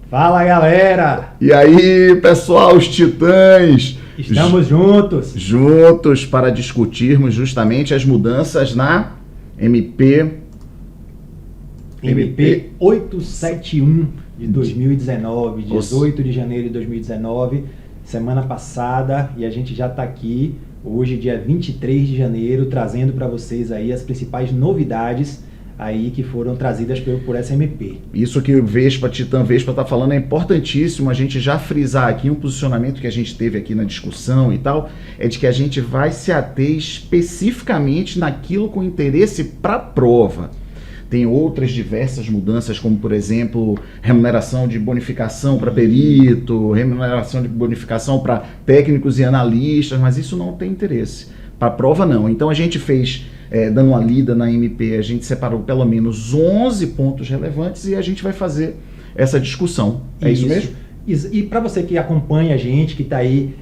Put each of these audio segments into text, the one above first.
Fala, galera! E aí, pessoal, os titãs? Estamos juntos! Juntos para discutirmos justamente as mudanças na MP 871 de 2019, 18 de janeiro de 2019, semana passada, e a gente já está aqui hoje, dia 23 de janeiro, trazendo para vocês aí as principais novidades aí que foram trazidas por essa MP. Isso que o Titã Vespa está falando é importantíssimo a gente já frisar aqui um posicionamento que a gente teve aqui na discussão e tal, é de que a gente vai se ater especificamente naquilo com interesse para a prova. Tem outras diversas mudanças, como por exemplo, remuneração de bonificação para perito, remuneração de bonificação para técnicos e analistas, mas isso não tem interesse. Para a prova não. Então a gente fez, dando uma lida na MP, a gente separou pelo menos 11 pontos relevantes e a gente vai fazer essa discussão. É isso mesmo? E para você que acompanha a gente, que está aí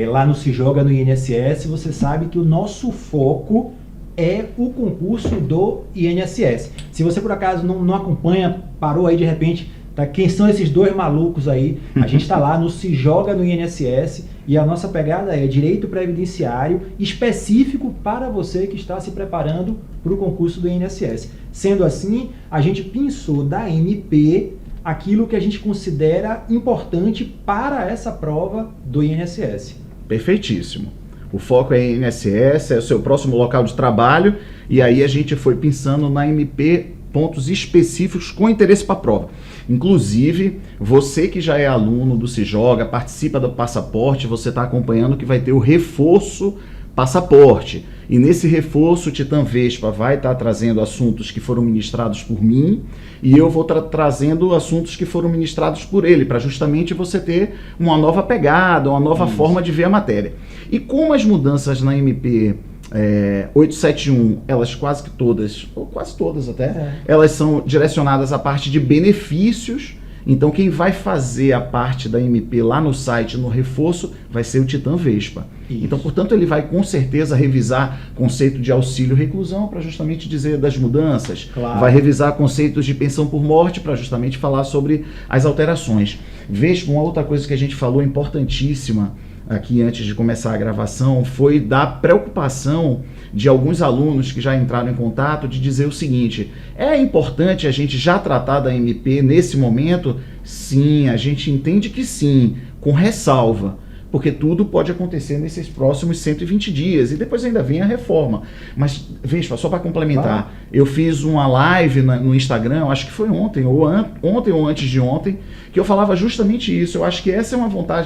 lá no Se Joga no INSS, você sabe que o nosso foco é o concurso do INSS. Se você por acaso não acompanha, parou aí de repente, tá, quem são esses dois malucos aí? A gente está lá no Se Joga no INSS e a nossa pegada é direito previdenciário específico para você que está se preparando para o concurso do INSS. Sendo assim, a gente pensou da MP aquilo que a gente considera importante para essa prova do INSS. Perfeitíssimo. O foco é INSS, é o seu próximo local de trabalho, e aí a gente foi pensando na MP pontos específicos com interesse para a prova. Inclusive, você que já é aluno do Se Joga, participa do Passaporte, você está acompanhando que vai ter o reforço Passaporte. E nesse reforço, o Titã Vespa vai estar trazendo assuntos que foram ministrados por mim e eu vou trazendo assuntos que foram ministrados por ele, para justamente você ter uma nova pegada, uma nova forma de ver a matéria. E como as mudanças na MP 871, elas quase que todas, ou quase todas até, elas são direcionadas à parte de benefícios. Então quem vai fazer a parte da MP lá no site, no reforço, vai ser o Titã Vespa. Isso. Então, portanto, ele vai com certeza revisar conceito de auxílio-reclusão para justamente dizer das mudanças. Claro. Vai revisar conceitos de pensão por morte para justamente falar sobre as alterações. Vespa, uma outra coisa que a gente falou importantíssima aqui antes de começar a gravação foi da preocupação de alguns alunos que já entraram em contato de dizer o seguinte: é importante a gente já tratar da MP nesse momento? Sim, a gente entende que sim, com ressalva, porque tudo pode acontecer nesses próximos 120 dias e depois ainda vem a reforma. Mas, Vespa, só para complementar, eu fiz uma live no Instagram, acho que foi ontem ou antes de ontem, que eu falava justamente isso. Eu acho que essa é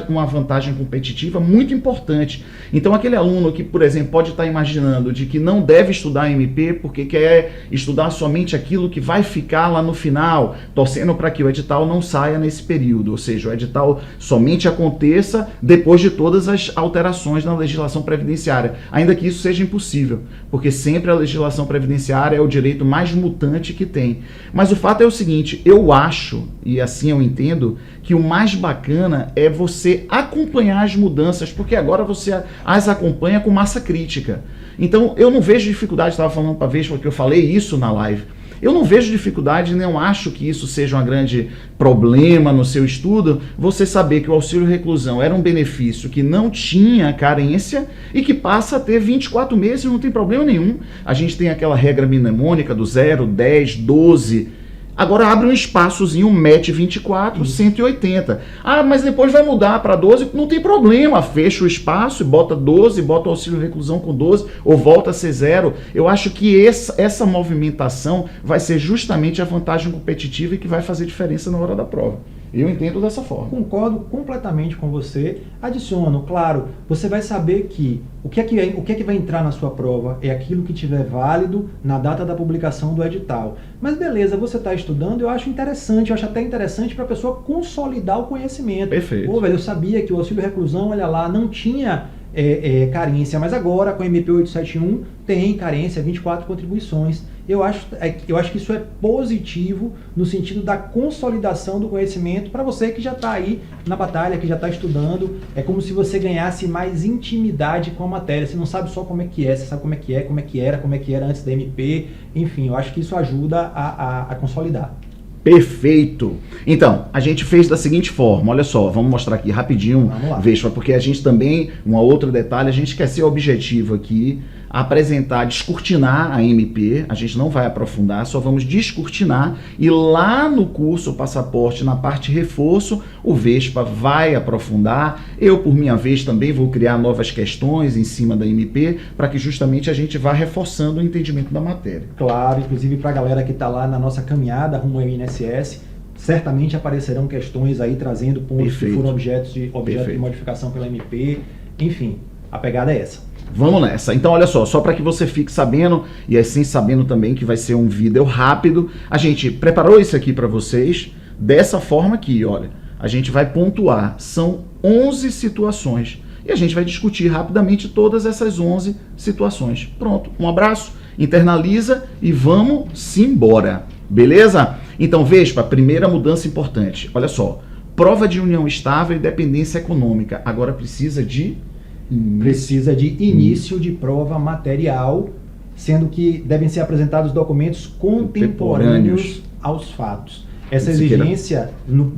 uma vantagem competitiva muito importante. Então, aquele aluno que, por exemplo, pode estar imaginando de que não deve estudar MP porque quer estudar somente aquilo que vai ficar lá no final, torcendo para que o edital não saia nesse período, ou seja, o edital somente aconteça depois de todas as alterações na legislação previdenciária, ainda que isso seja impossível, porque sempre a legislação previdenciária é o direito mais mutante que tem. Mas o fato é o seguinte, eu acho, e assim eu entendo, que o mais bacana é você acompanhar as mudanças, porque agora você as acompanha com massa crítica. Então eu não vejo dificuldade, estava falando para a Vespa porque eu falei isso na live, eu não vejo dificuldade, não acho que isso seja um grande problema no seu estudo, você saber que o auxílio-reclusão era um benefício que não tinha carência e que passa a ter 24 meses, não tem problema nenhum. A gente tem aquela regra mnemônica do 0, 10, 12... Agora abre um espaçozinho, mete 24, 180. Ah, mas depois vai mudar para 12, não tem problema, fecha o espaço e bota 12, bota o auxílio-reclusão com 12, ou volta a ser 0. Eu acho que essa movimentação vai ser justamente a vantagem competitiva e que vai fazer diferença na hora da prova. Eu entendo dessa forma. Concordo completamente com você. Adiciono, claro, você vai saber que o que é que vai entrar na sua prova é aquilo que tiver válido na data da publicação do edital. Mas beleza, você está estudando, eu acho até interessante para a pessoa consolidar o conhecimento. Perfeito. Pô, velho, eu sabia que o auxílio-reclusão, olha lá, não tinha carência, mas agora com a MP 871 tem carência, 24 contribuições. Eu acho que isso é positivo no sentido da consolidação do conhecimento para você que já está aí na batalha, que já está estudando. É como se você ganhasse mais intimidade com a matéria. Você não sabe só como é que é, você sabe como é que era antes da MP. Enfim, eu acho que isso ajuda a consolidar. Perfeito. Então, a gente fez da seguinte forma, olha só, vamos mostrar aqui rapidinho, Vespa, porque a gente também, um outro detalhe, a gente quer ser objetivo aqui, apresentar, descortinar a MP, a gente não vai aprofundar, só vamos descortinar, e lá no curso Passaporte, na parte reforço, o Vespa vai aprofundar, eu por minha vez também vou criar novas questões em cima da MP, para que justamente a gente vá reforçando o entendimento da matéria. Claro, inclusive para a galera que está lá na nossa caminhada rumo ao INSS, certamente aparecerão questões aí trazendo pontos que foram objeto de modificação pela MP, enfim, a pegada é essa. Vamos nessa. Então, olha só para que você fique sabendo, e assim sabendo também que vai ser um vídeo rápido, a gente preparou isso aqui para vocês, dessa forma aqui, olha, a gente vai pontuar, são 11 situações, e a gente vai discutir rapidamente todas essas 11 situações. Pronto, um abraço, internaliza e vamos embora, beleza? Então, Vespa, primeira mudança importante, olha só, prova de união estável e dependência econômica, agora precisa de início de prova material, sendo que devem ser apresentados documentos contemporâneos aos fatos. Essa exigência,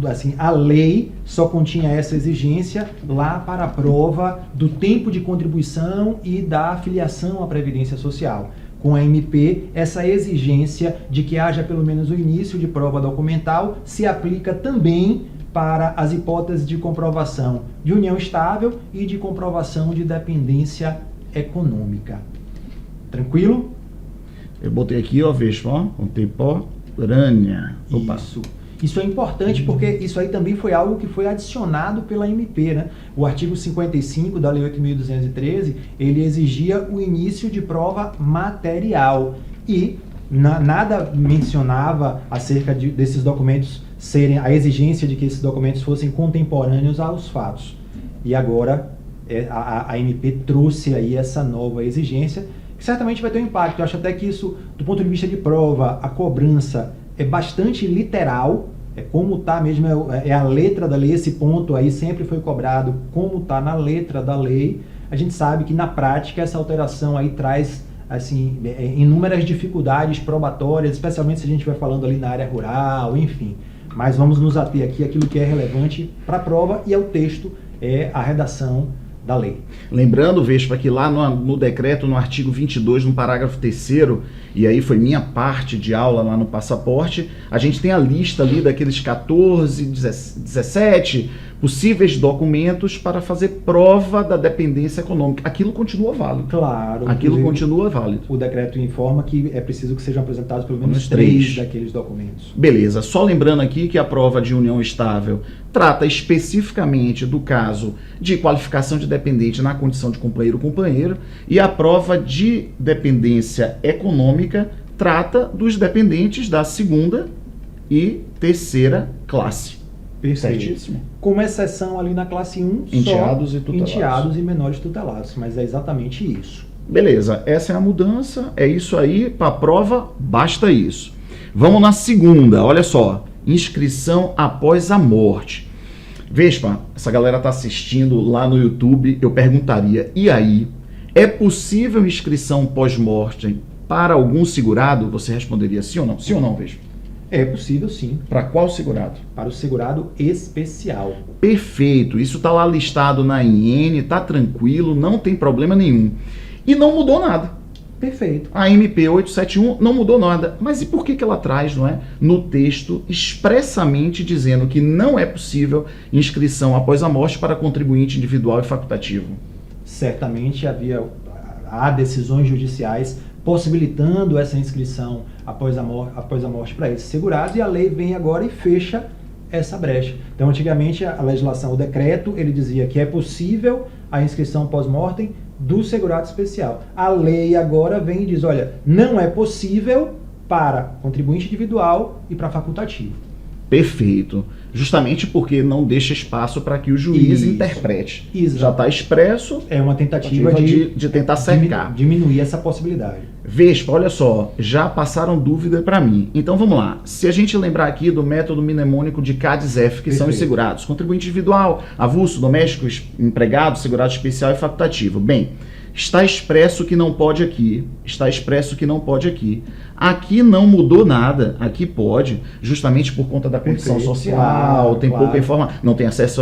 assim, a lei só continha essa exigência lá para a prova do tempo de contribuição e da afiliação à Previdência Social. Com a MP, essa exigência de que haja pelo menos o início de prova documental se aplica também para as hipóteses de comprovação de união estável e de comprovação de dependência econômica. Tranquilo? Eu botei aqui, ó, Vespa, ó, contemporânea. Opa. Isso é importante porque isso aí também foi algo que foi adicionado pela MP, né? O artigo 55 da Lei 8.213, ele exigia o início de prova material e nada mencionava acerca desses documentos serem, a exigência de que esses documentos fossem contemporâneos aos fatos. E agora a MP trouxe aí essa nova exigência, que certamente vai ter um impacto. Eu acho até que isso, do ponto de vista de prova, a cobrança é bastante literal, é como está mesmo, é a letra da lei, esse ponto aí sempre foi cobrado como está na letra da lei. A gente sabe que na prática essa alteração aí traz assim, inúmeras dificuldades probatórias, especialmente se a gente vai falando ali na área rural, enfim. Mas vamos nos ater aqui àquilo que é relevante para a prova e ao texto, é a redação da lei. Lembrando, Vespa, que lá no decreto, no artigo 22, no parágrafo 3º, e aí foi minha parte de aula lá no Passaporte, a gente tem a lista ali daqueles 14, 17 possíveis documentos para fazer prova da dependência econômica. Aquilo continua válido. Claro. Aquilo continua válido. O decreto informa que é preciso que sejam apresentados pelo menos 3 daqueles documentos. Beleza. Só lembrando aqui que a prova de união estável trata especificamente do caso de qualificação de dependente na condição de companheiro-companheiro, e a prova de dependência econômica trata dos dependentes da segunda e terceira classe. Perfeito. Certíssimo. Com exceção ali na classe 1, enteados só e tutelados. Enteados e menores tutelados, mas é exatamente isso. Beleza, essa é a mudança, é isso aí, para a prova, basta isso. Vamos na segunda, olha só, inscrição após a morte. Vespa, essa galera está assistindo lá no YouTube, eu perguntaria, e aí, é possível inscrição pós-morte para algum segurado? Você responderia sim ou não? Sim ou não, Vespa? É possível, sim. Para qual segurado? Para o segurado especial. Perfeito. Isso está lá listado na IN, tá tranquilo, não tem problema nenhum. E não mudou nada. Perfeito. A MP 871 não mudou nada. Mas e por que ela traz, não é, no texto expressamente dizendo que não é possível inscrição após a morte para contribuinte individual e facultativo? Certamente há decisões judiciais possibilitando essa inscrição após a morte para esses segurados, e a lei vem agora e fecha essa brecha. Então, antigamente, a legislação, o decreto, ele dizia que é possível a inscrição pós-mortem do segurado especial. A lei agora vem e diz, olha, não é possível para contribuinte individual e para facultativo. Perfeito. Justamente porque não deixa espaço para que o juiz interprete. Isso. Já está expresso. É uma tentativa de tentar cercar. Diminuir essa possibilidade. Vespa, olha só, já passaram dúvida para mim. Então vamos lá. Se a gente lembrar aqui do método mnemônico de CADES-F, que são os segurados, contribuinte individual, avulso, doméstico, empregado, segurado especial e facultativo. Bem, está expresso que não pode aqui, está expresso que não pode aqui. Aqui não mudou nada, aqui pode, justamente por conta da condição social, tem pouca informação, não tem acesso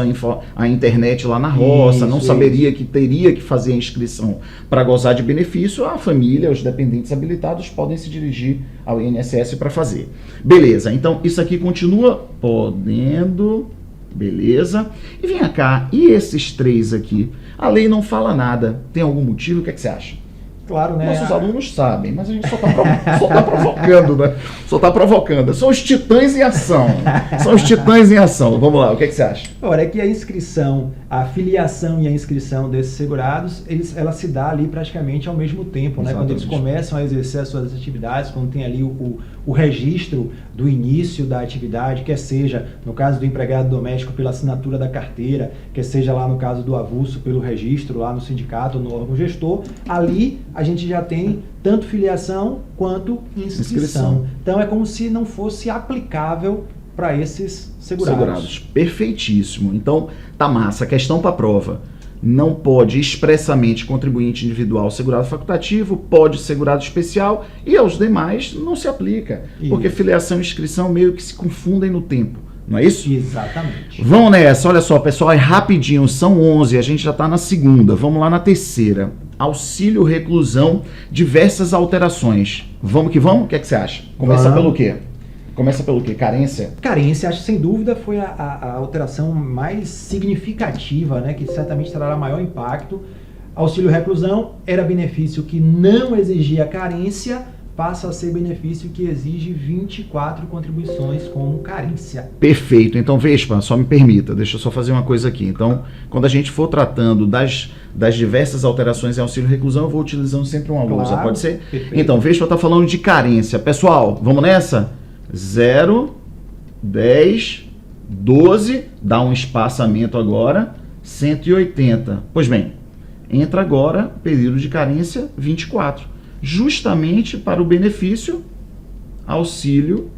à internet lá na roça, não saberia que teria que fazer a inscrição para gozar de benefício, a família, os dependentes habilitados podem se dirigir ao INSS para fazer. Beleza, então isso aqui continua podendo, beleza. E vem cá, e esses 3 aqui? A lei não fala nada, tem algum motivo? O que é que você acha? Claro, né? Nossos alunos sabem, mas a gente só tá provocando, né? Só está provocando. São os titãs em ação. São os titãs em ação. Vamos lá, o que é que você acha? Ora, é que a inscrição, a filiação e a inscrição desses segurados, ela se dá ali praticamente ao mesmo tempo, né? Quando eles começam a exercer as suas atividades, quando tem ali o registro do início da atividade, quer seja, no caso do empregado doméstico, pela assinatura da carteira, quer seja lá no caso do avulso, pelo registro lá no sindicato, no órgão gestor, ali a gente já tem tanto filiação quanto inscrição. Então é como se não fosse aplicável para esses segurados. Perfeitíssimo. Então, tá massa. Questão para prova. Não pode expressamente contribuinte individual segurado facultativo, pode segurado especial e aos demais não se aplica. Isso. Porque filiação e inscrição meio que se confundem no tempo. Não é isso? Exatamente. Vamos nessa. Olha só, pessoal, é rapidinho. São 11, a gente já está na segunda. Vamos lá na terceira. Auxílio reclusão, diversas alterações. Vamos que vamos? O que é que você acha? Começa pelo quê? Começa pelo quê? Carência? Carência, acho que sem dúvida foi a alteração mais significativa, né, que certamente trará maior impacto. Auxílio reclusão era benefício que não exigia carência, passa a ser benefício que exige 24 contribuições como carência. Perfeito. Então, Vespa, só me permita, deixa eu só fazer uma coisa aqui. Então, quando a gente for tratando das diversas alterações em auxílio reclusão, eu vou utilizando sempre uma lousa, pode ser? Perfeito. Então, Vespa está falando de carência. Pessoal, vamos nessa? 0, 10, 12, dá um espaçamento agora, 180. Pois bem, entra agora período de carência 24, justamente para o benefício auxílio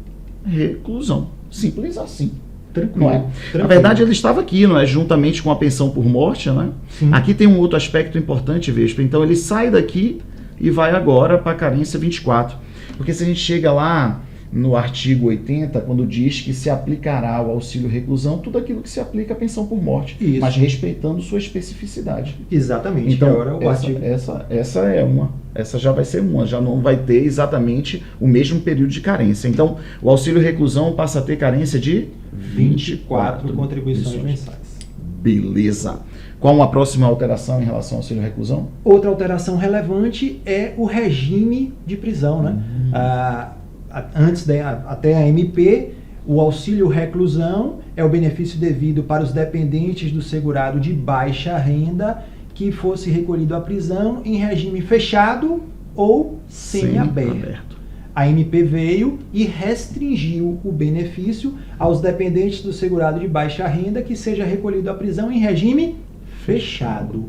reclusão. Simples assim. Tranquilo, não é? tranquilo. Na verdade, ele estava aqui, não é? Juntamente com a pensão por morte, né? Sim. Aqui tem um outro aspecto importante, Vespa. Então, ele sai daqui e vai agora para a carência 24. Porque se a gente chega lá no artigo 80, quando diz que se aplicará ao auxílio reclusão tudo aquilo que se aplica à pensão por morte, isso, mas respeitando sua especificidade. Exatamente. Então, agora o artigo... essa é uma. Essa já vai ser uma, já não vai ter exatamente o mesmo período de carência. Então, o auxílio reclusão passa a ter carência de 24 contribuições mensais. Beleza. Qual a próxima alteração em relação ao auxílio reclusão? Outra alteração relevante é o regime de prisão, né? Até a MP, o auxílio reclusão é o benefício devido para os dependentes do segurado de baixa renda que fosse recolhido à prisão em regime fechado ou semiaberto. A MP veio e restringiu o benefício aos dependentes do segurado de baixa renda que seja recolhido à prisão em regime fechado.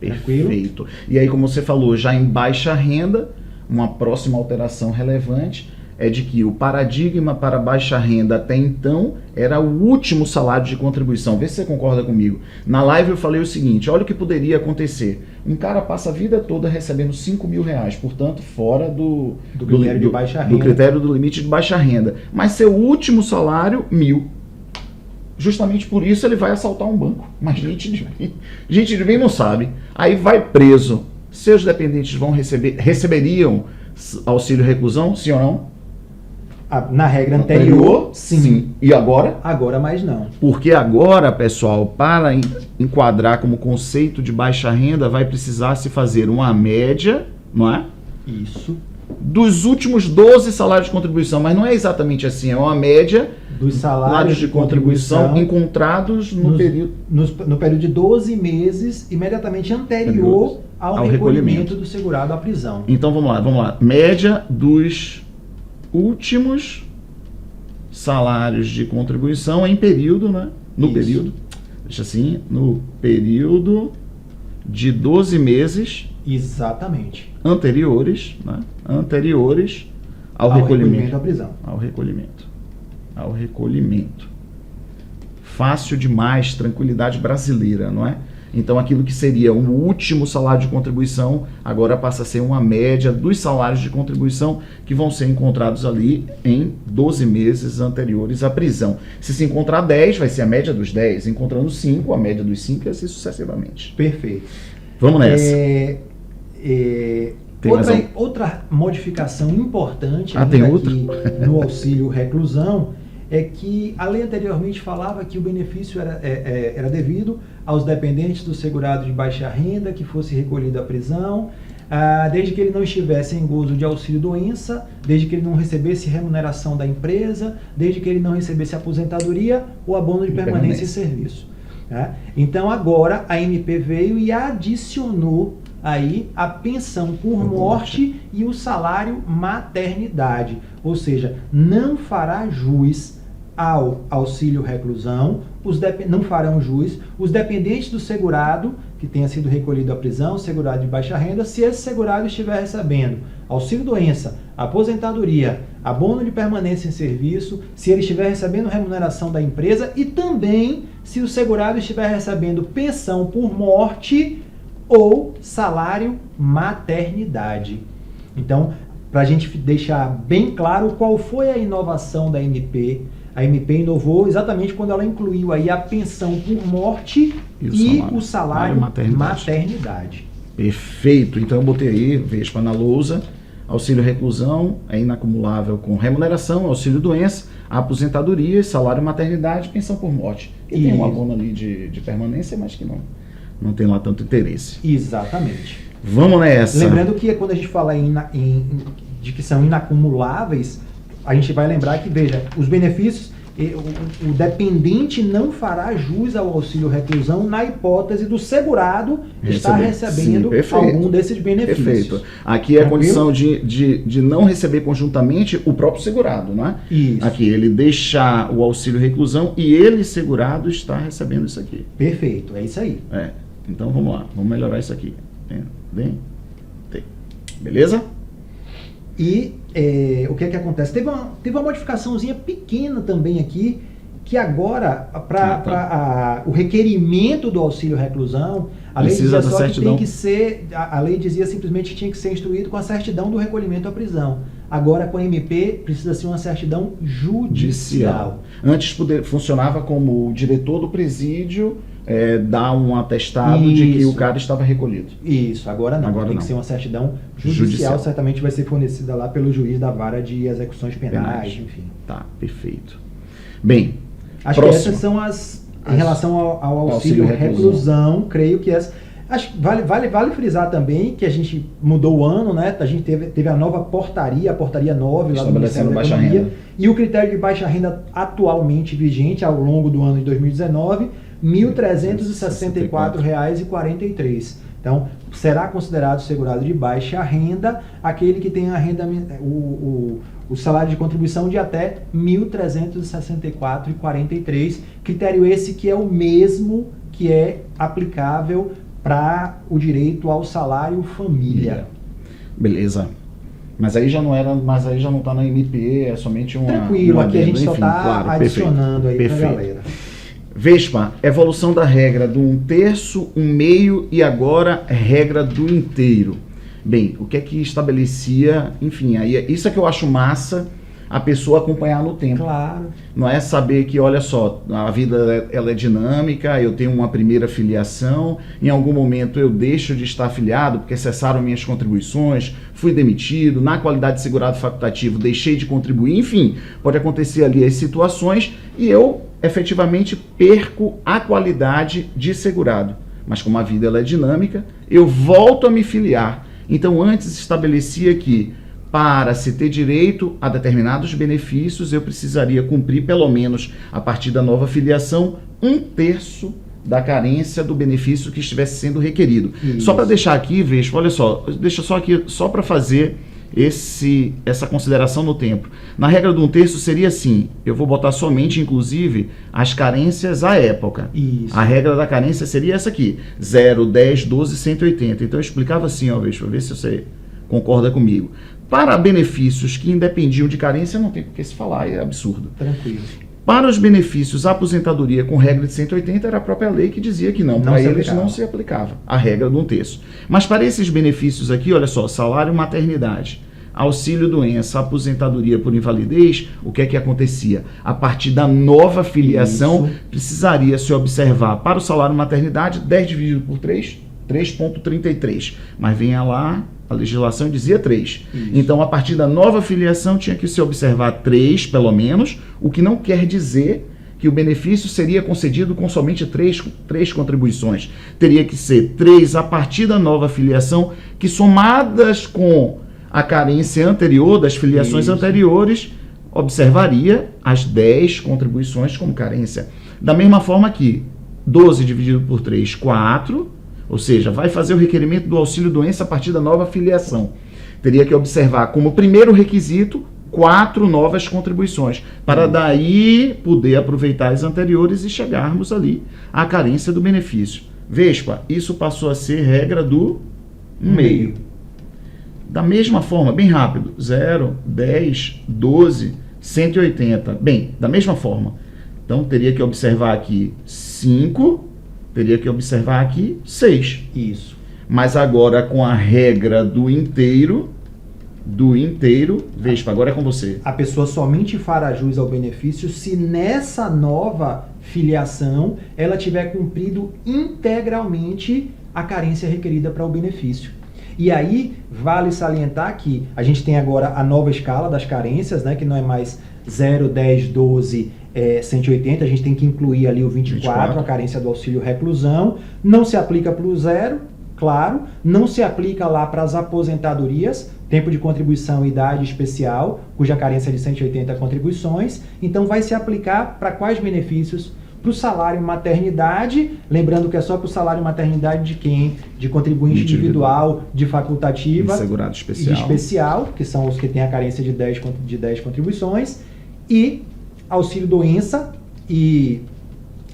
Perfeito. Tranquilo? E aí, como você falou, já em baixa renda, uma próxima alteração relevante é de que o paradigma para baixa renda até então era o último salário de contribuição. Vê se você concorda comigo. Na live eu falei o seguinte, olha o que poderia acontecer. Um cara passa a vida toda recebendo R$5.000, portanto, fora do critério de baixa renda. Do critério do limite de baixa renda. Mas seu último salário, R$1.000. Justamente por isso ele vai assaltar um banco. Mas gente de bem não sabe. Aí vai preso. Seus dependentes receberiam auxílio reclusão, sim ou não? Na regra anterior, sim. E agora? Agora mais não. Porque agora, pessoal, para enquadrar como conceito de baixa renda, vai precisar se fazer uma média, não é? Isso. Dos últimos 12 salários de contribuição, mas não é exatamente assim, é uma média dos salários de contribuição encontrados no período... No período de 12 meses, imediatamente anterior ao recolhimento do segurado à prisão. Então vamos lá. Média dos últimos salários de contribuição em período, né? No período de 12 meses Exatamente. Anteriores, né? Anteriores ao recolhimento à prisão. Ao recolhimento. Fácil demais, tranquilidade brasileira, não é? Então aquilo que seria o último salário de contribuição agora passa a ser uma média dos salários de contribuição que vão ser encontrados ali em 12 meses anteriores à prisão. Se encontrar 10, vai ser a média dos 10. Encontrando 5, a média dos 5 e assim sucessivamente. Perfeito. Vamos nessa. Outra modificação importante tem outra? aqui no auxílio reclusão é que a lei anteriormente falava que o benefício era devido aos dependentes do segurado de baixa renda que fosse recolhido à prisão, desde que ele não estivesse em gozo de auxílio-doença, desde que ele não recebesse remuneração da empresa, desde que ele não recebesse aposentadoria ou abono de permanência em serviço. Tá? Então agora a MP veio e adicionou aí a pensão por morte e o salário maternidade, ou seja, não fará jus ao auxílio reclusão, não farão jus os dependentes do segurado que tenha sido recolhido à prisão, segurado de baixa renda, se esse segurado estiver recebendo auxílio doença, aposentadoria, abono de permanência em serviço, se ele estiver recebendo remuneração da empresa e também se o segurado estiver recebendo pensão por morte ou salário maternidade. Então, para a gente deixar bem claro qual foi a inovação da MP, a MP inovou exatamente quando ela incluiu aí a pensão por morte e o salário maternidade. Perfeito. Então eu botei aí, Vespa na lousa, auxílio reclusão é inacumulável com remuneração, auxílio doença, aposentadoria, salário maternidade, pensão por morte. E tem um abono ali de permanência, mas que não tem lá tanto interesse. Exatamente. Vamos nessa. Lembrando que quando a gente fala de que são inacumuláveis, a gente vai lembrar que, veja, os benefícios, o dependente não fará jus ao auxílio reclusão na hipótese do segurado estar recebendo algum desses benefícios. Perfeito. Aqui é a condição de não receber conjuntamente o próprio segurado, não é? Isso. Aqui, ele deixar o auxílio reclusão e ele, segurado, está recebendo isso aqui. Perfeito, é isso aí. Então vamos lá, vamos melhorar isso aqui. Beleza? E o que é que acontece? Teve uma modificaçãozinha pequena também aqui, que agora, o requerimento do auxílio reclusão, a lei dizia só que tem que ser, a lei dizia simplesmente que tinha que ser instruído com a certidão do recolhimento à prisão. Agora, com a MP, precisa ser uma certidão judicial. Antes funcionava como o diretor do presídio dar um atestado de que o cara estava recolhido. Isso, agora não. Tem que ser uma certidão judicial, certamente vai ser fornecida lá pelo juiz da vara de execuções penais, enfim. Tá, perfeito. Bem, acho que essas são em relação ao auxílio reclusão, creio que essa... Acho que vale frisar também que a gente mudou o ano, né? A gente teve a nova portaria, a portaria 9 lá do Ministério da Economia, e o critério de baixa renda atualmente vigente ao longo do ano de 2019, R$ 1.364,43. Então, será considerado segurado de baixa renda aquele que tem a renda, o salário de contribuição de até R$ 1.364,43. Critério esse que é o mesmo que é aplicável para o direito ao salário família. Beleza. Mas aí já não está na MP, é somente uma... Tranquilo, aqui a gente só está adicionando aí para a galera. Vespa, evolução da regra do 1/3, 1/2 e agora regra do inteiro. Bem, o que é que estabelecia, enfim, aí isso é que eu acho massa, a pessoa acompanhar no tempo. Claro. Não é saber que, olha só, a vida ela é dinâmica, eu tenho uma primeira filiação, em algum momento eu deixo de estar afiliado porque cessaram minhas contribuições, fui demitido, na qualidade de segurado facultativo deixei de contribuir, enfim, pode acontecer ali as situações e eu efetivamente perco a qualidade de segurado. Mas como a vida ela é dinâmica, eu volto a me filiar. Então antes estabelecia que para se ter direito a determinados benefícios, eu precisaria cumprir, pelo menos a partir da nova filiação, 1/3 da carência do benefício que estivesse sendo requerido. Isso. Só para deixar aqui, Vespa, olha só, deixa só aqui, só para fazer essa consideração no tempo. Na regra de 1/3 seria assim, eu vou botar somente, inclusive, as carências à época. Isso. A regra da carência seria essa aqui, 0, 10, 12, 180. Então eu explicava assim, ó, deixa eu ver se você concorda comigo. Para benefícios que independiam de carência, não tem por que se falar, é absurdo. Tranquilo. Para os benefícios à aposentadoria com regra de 180, era a própria lei que dizia que não, para eles não se aplicava a regra de 1/3. Mas para esses benefícios aqui, olha só, salário maternidade, auxílio doença, aposentadoria por invalidez, o que é que acontecia? A partir da nova filiação, precisaria se observar para o salário maternidade, 10 dividido por 3, 3,33. Mas vinha lá, a legislação dizia 3. Isso. Então, a partir da nova filiação, tinha que se observar 3, pelo menos, o que não quer dizer que o benefício seria concedido com somente 3 contribuições. Teria que ser 3 a partir da nova filiação, que somadas com a carência anterior, das filiações anteriores, observaria as 10 contribuições como carência. Da mesma forma que 12 dividido por 3, 4... Ou seja, vai fazer o requerimento do auxílio doença a partir da nova filiação. Teria que observar como primeiro requisito 4 novas contribuições, para daí poder aproveitar as anteriores e chegarmos ali à carência do benefício. Vespa, isso passou a ser regra do 1/2. Da mesma forma, bem rápido, 0, 10, 12, 180. Bem, da mesma forma. Então, teria que observar aqui 5... Teria que observar aqui 6. Isso. Mas agora com a regra do inteiro, Vespa, agora é com você. A pessoa somente fará jus ao benefício se nessa nova filiação ela tiver cumprido integralmente a carência requerida para o benefício. E aí, vale salientar que a gente tem agora a nova escala das carências, né, que não é mais 0, 10, 12, 180, a gente tem que incluir ali o 24, a carência do auxílio reclusão. Não se aplica para o 0, claro, não se aplica lá para as aposentadorias, tempo de contribuição e idade especial, cuja carência é de 180 contribuições. Então, vai se aplicar para quais benefícios? Para o salário maternidade, lembrando que é só para o salário maternidade de quem? De contribuinte individual, de facultativa e segurado especial. E de especial, que são os que têm a carência de 10 contribuições, e auxílio doença e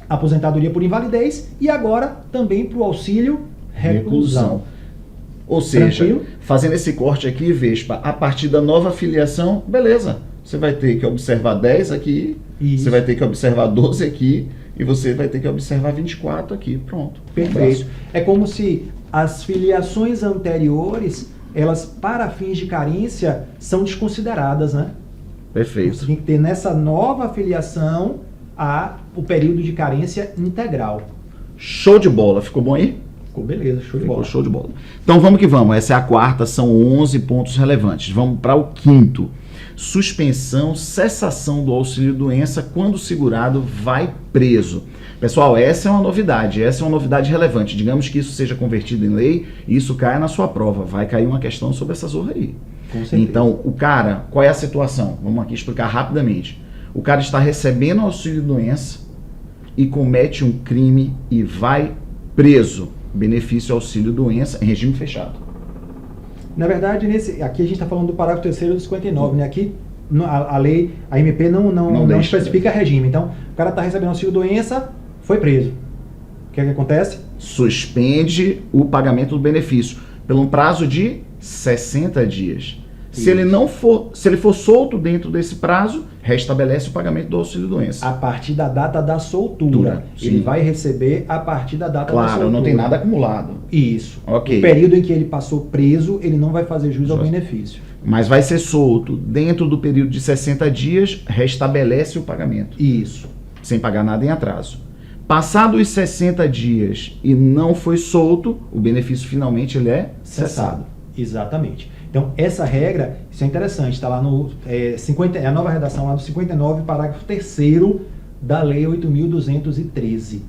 aposentadoria por invalidez, e agora também para o auxílio reclusão. Ou seja, Tranquilo? Fazendo esse corte aqui, Vespa, a partir da nova filiação, beleza, você vai ter que observar 10 aqui, Isso. Você vai ter que observar 12 aqui, e você vai ter que observar 24 aqui, pronto. Perfeito. É como se as filiações anteriores, elas, para fins de carência, são desconsideradas, né? Perfeito. Você tem que ter nessa nova filiação o período de carência integral. Show de bola. Ficou bom aí? Ficou beleza, show de Ficou bola. show de bola. Então vamos que vamos. Essa é a quarta, são 11 pontos relevantes. Vamos para o quinto. Suspensão, cessação do auxílio doença quando o segurado vai preso. Pessoal, essa é uma novidade relevante. Digamos que isso seja convertido em lei e isso caia na sua prova. Vai cair uma questão sobre essa zorra aí. Com certeza. Então, o cara, qual é a situação? Vamos aqui explicar rapidamente. O cara está recebendo auxílio doença e comete um crime e vai preso. Benefício auxílio doença em regime fechado. Na verdade, aqui a gente está falando do parágrafo 3º do 59, né? Aqui a lei, a MP não especifica regime. Então, o cara está recebendo auxílio doença, foi preso. O que é que acontece? Suspende o pagamento do benefício pelo prazo de 60 dias. Se ele for solto dentro desse prazo, restabelece o pagamento do auxílio doença. A partir da data da soltura. Ele vai receber a partir da data da soltura. Claro, não tem nada acumulado. Isso. Ok. O período em que ele passou preso, ele não vai fazer jus ao benefício. Mas vai ser solto dentro do período de 60 dias, restabelece o pagamento. Isso. Sem pagar nada em atraso. Passados os 60 dias e não foi solto, o benefício finalmente ele é cessado. Exatamente. Então, essa regra, isso é interessante, está lá no a nova redação lá no 59, parágrafo 3º da Lei 8.213.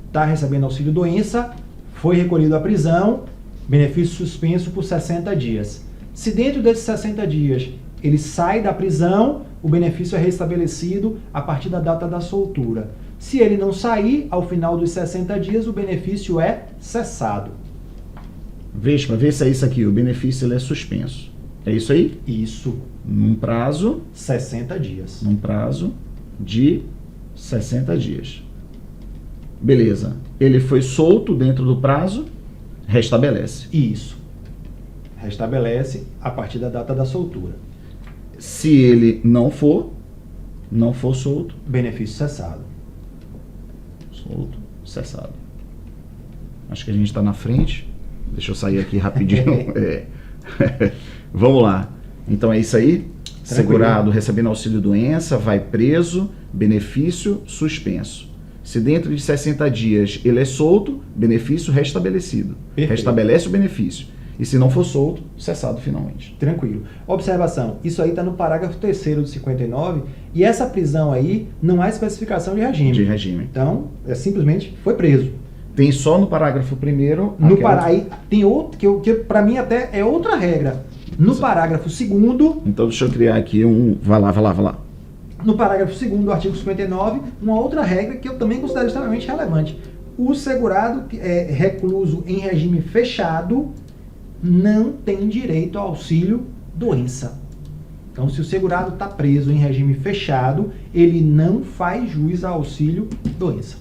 Está recebendo auxílio doença, foi recolhido à prisão, benefício suspenso por 60 dias. Se dentro desses 60 dias ele sai da prisão, o benefício é restabelecido a partir da data da soltura. Se ele não sair, ao final dos 60 dias, o benefício é cessado. Vespa, vê se é isso aqui, o benefício ele é suspenso. É isso aí? Isso. Num prazo 60 dias. Num prazo de 60 dias. Beleza. Ele foi solto dentro do prazo, restabelece. Isso. Restabelece a partir da data da soltura. Se ele não for solto, Benefício cessado. solto, cessado. Acho que a gente está na frente. Deixa eu sair aqui rapidinho. Vamos lá. Então é isso aí. Segurado recebendo auxílio doença, vai preso, benefício suspenso. Se dentro de 60 dias ele é solto, benefício restabelecido. Perfeito. Restabelece o benefício. E se não for solto, cessado finalmente. Tranquilo. Observação, isso aí está no parágrafo 3º do 59, e essa prisão aí não há especificação de regime. De regime. Então, simplesmente foi preso. Tem só no parágrafo 1º... Aí tem outro, que para mim até é outra regra. No parágrafo 2º... Então deixa eu criar aqui um... Vai lá. No parágrafo 2º do artigo 59, uma outra regra que eu também considero extremamente relevante. O segurado recluso em regime fechado não tem direito ao auxílio doença. Então, se o segurado está preso em regime fechado, ele não faz jus ao auxílio doença.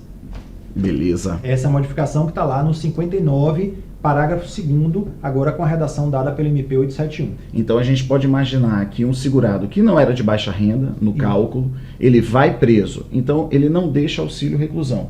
Beleza. Essa é a modificação que está lá no 59, parágrafo 2º, agora com a redação dada pelo MP 871. Então a gente pode imaginar que um segurado que não era de baixa renda, no cálculo, ele vai preso. Então ele não deixa auxílio reclusão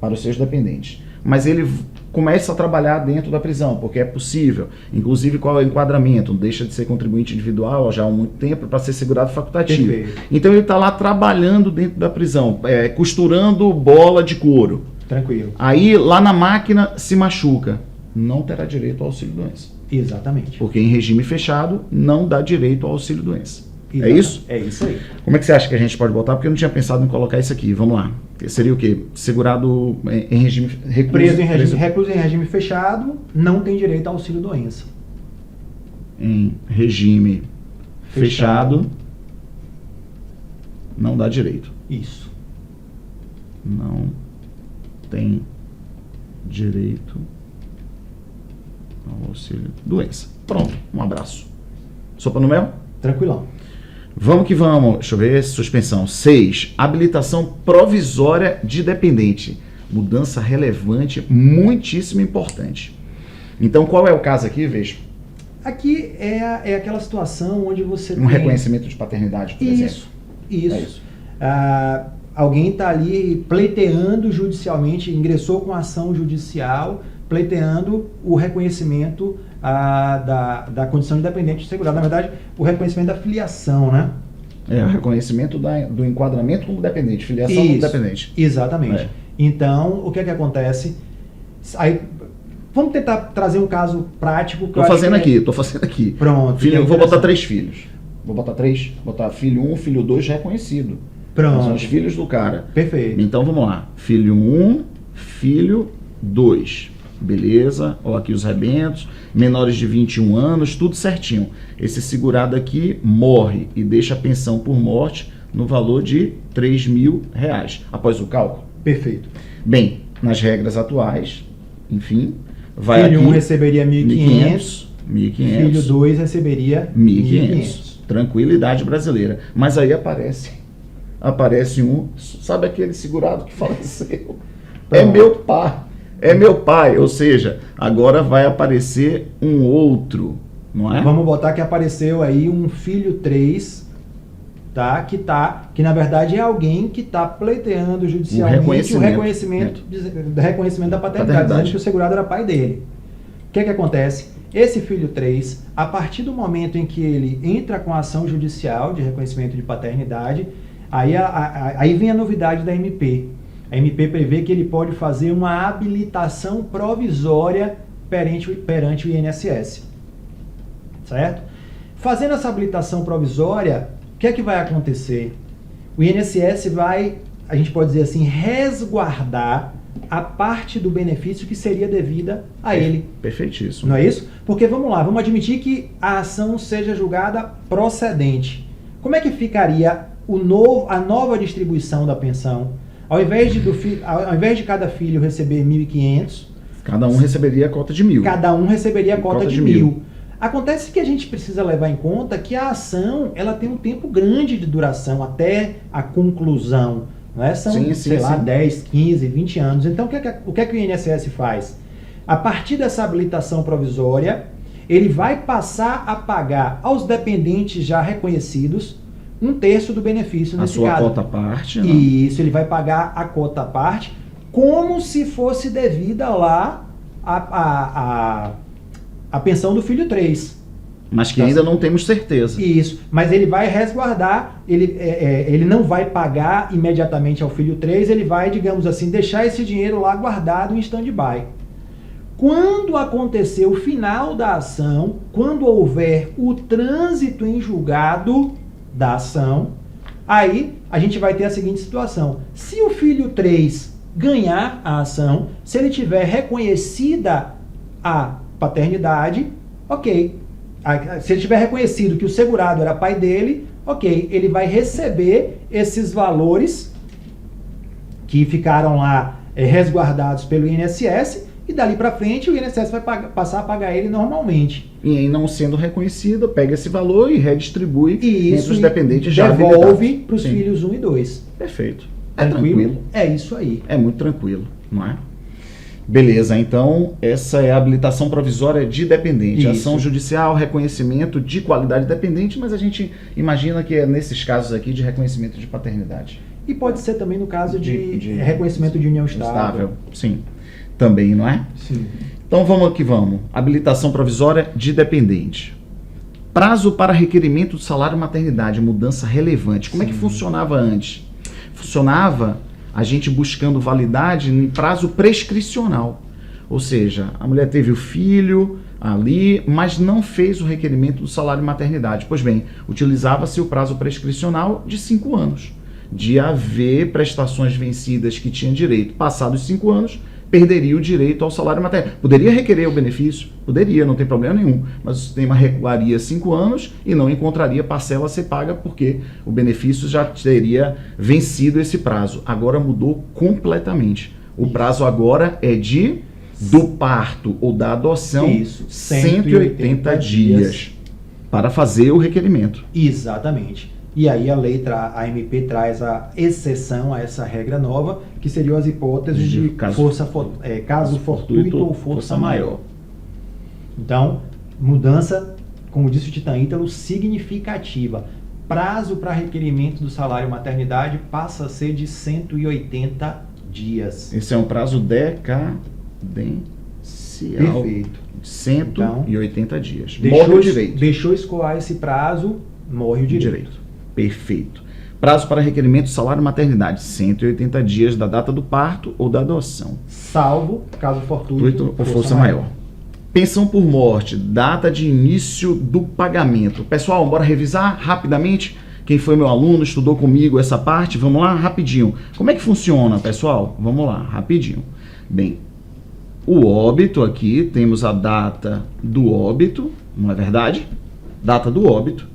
para os seus dependentes. Mas ele começa a trabalhar dentro da prisão, porque é possível. Inclusive, qual é o enquadramento? Não deixa de ser contribuinte individual já há muito tempo para ser segurado facultativo. Perfeito. Então ele está lá trabalhando dentro da prisão, costurando bola de couro. Tranquilo. Aí lá na máquina se machuca. Não terá direito ao auxílio-doença. Exatamente. Porque em regime fechado não dá direito ao auxílio-doença. É isso? É isso aí. Como é que você acha que a gente pode botar? Porque eu não tinha pensado em colocar isso aqui. Vamos lá. Seria o quê? Segurado em regime... Recluso em regime fechado não tem direito ao auxílio-doença. Em regime fechado não dá direito. Isso. Não tem direito ao auxílio-doença. Pronto. Um abraço. Sopa no mel? Tranquilão. Vamos que vamos. Deixa eu ver. Suspensão. 6. Habilitação provisória de dependente. Mudança relevante, muitíssimo importante. Então, qual é o caso aqui, veja? Aqui é aquela situação onde você tem... reconhecimento de paternidade, por exemplo. Isso. É isso. Alguém está ali pleiteando judicialmente, ingressou com ação judicial, pleiteando o reconhecimento da condição de dependente segurado. Na verdade, o reconhecimento da filiação, né? O reconhecimento do enquadramento como dependente, filiação como dependente. Exatamente. Então, o que é que acontece? Aí, vamos tentar trazer um caso prático. Estou fazendo aqui. Pronto. Filho, vou botar 3 filhos. Vou botar 3. Botar filho 1, filho 2 reconhecido. Pronto. São os filhos do cara. Perfeito. Então, vamos lá. Filho 1, filho 2. Beleza, ó, aqui os rebentos, menores de 21 anos, tudo certinho. Esse segurado aqui morre e deixa a pensão por morte no valor de R$3.000 após o cálculo. Perfeito. Bem, nas regras atuais, enfim, vai filho aqui... Filho 1 receberia 1.500, 1.500. Filho 2 receberia 1.500. Tranquilidade brasileira. Mas aí aparece sabe aquele segurado que faleceu? É meu pai, ou seja, agora vai aparecer um outro, não é? Vamos botar que apareceu aí um filho 3, tá? Que na verdade é alguém que está pleiteando judicialmente o reconhecimento da paternidade, dizendo que o segurado era pai dele. O que é que acontece? Esse filho 3, a partir do momento em que ele entra com a ação judicial de reconhecimento de paternidade, aí vem a novidade da MP. A MP prevê que ele pode fazer uma habilitação provisória perante o INSS. Certo? Fazendo essa habilitação provisória, o que é que vai acontecer? O INSS vai, a gente pode dizer assim, resguardar a parte do benefício que seria devida a ele. Perfeitíssimo. Não é isso? Porque vamos lá, vamos admitir que a ação seja julgada procedente. Como é que ficaria a nova distribuição da pensão? Ao invés de cada filho receber 1.500, cada um receberia a cota de 1.000. Cada um receberia a cota de 1.000. Acontece que a gente precisa levar em conta que a ação ela tem um tempo grande de duração até a conclusão. Né? São, sei lá, 10, 15, 20 anos. Então, o que é que o INSS faz? A partir dessa habilitação provisória, ele vai passar a pagar aos dependentes já reconhecidos 1/3 do benefício nesse caso. A sua cota à parte? Não? Isso, ele vai pagar a cota à parte como se fosse devida lá a pensão do filho 3. Mas que ainda não temos certeza. Isso, mas ele vai resguardar, ele não vai pagar imediatamente ao filho 3, ele vai, digamos assim, deixar esse dinheiro lá guardado em stand-by. Quando acontecer o final da ação, quando houver o trânsito em julgado da ação, aí a gente vai ter a seguinte situação. Se o filho 3 ganhar a ação, se ele tiver reconhecida a paternidade, ok. Se ele tiver reconhecido que o segurado era pai dele, ok, ele vai receber esses valores que ficaram lá resguardados pelo INSS e dali para frente o INSS vai passar a pagar ele normalmente. E em não sendo reconhecido, pega esse valor e redistribui entre os dependentes já devolve para os filhos 1 e 2. Perfeito. É tranquilo? É isso aí. É muito tranquilo, não é? Beleza, então essa é a habilitação provisória de dependente. Isso. Ação judicial, reconhecimento de qualidade dependente, mas a gente imagina que é nesses casos aqui de reconhecimento de paternidade. E pode ser também no caso de reconhecimento de união estável. Sim, também, não é? Sim. Então vamos aqui, vamos. Habilitação provisória de dependente. Prazo para requerimento do salário maternidade, mudança relevante. Como é que funcionava antes? Funcionava a gente buscando validade em prazo prescricional. Ou seja, a mulher teve o filho ali, mas não fez o requerimento do salário maternidade. Pois bem, utilizava-se o prazo prescricional de 5 anos, de haver prestações vencidas que tinha direito. Passados 5 anos, perderia o direito ao salário maternidade. Poderia requerer o benefício? Poderia, não tem problema nenhum. Mas o sistema recuaria 5 anos e não encontraria parcela a ser paga porque o benefício já teria vencido esse prazo. Agora mudou completamente. O prazo agora é do parto ou da adoção, 180 dias para fazer o requerimento. Exatamente. E aí a MP traz a exceção a essa regra nova, que seriam as hipóteses de caso fortuito ou força maior. Então, mudança, como disse o Titã Ítalo, significativa. Prazo para requerimento do salário maternidade passa a ser de 180 dias. Esse é um prazo decadencial. Perfeito. 180 dias. Morre o direito. Deixou escoar esse prazo, morre o direito. Perfeito. Prazo para requerimento do salário maternidade, 180 dias da data do parto ou da adoção. Salvo caso fortuito ou força maior. Pensão por morte, data de início do pagamento. Pessoal, bora revisar rapidamente? Quem foi meu aluno, estudou comigo essa parte? Vamos lá, rapidinho. Como é que funciona, pessoal? Vamos lá, rapidinho. Bem, o óbito aqui, temos a data do óbito, não é verdade? Data do óbito.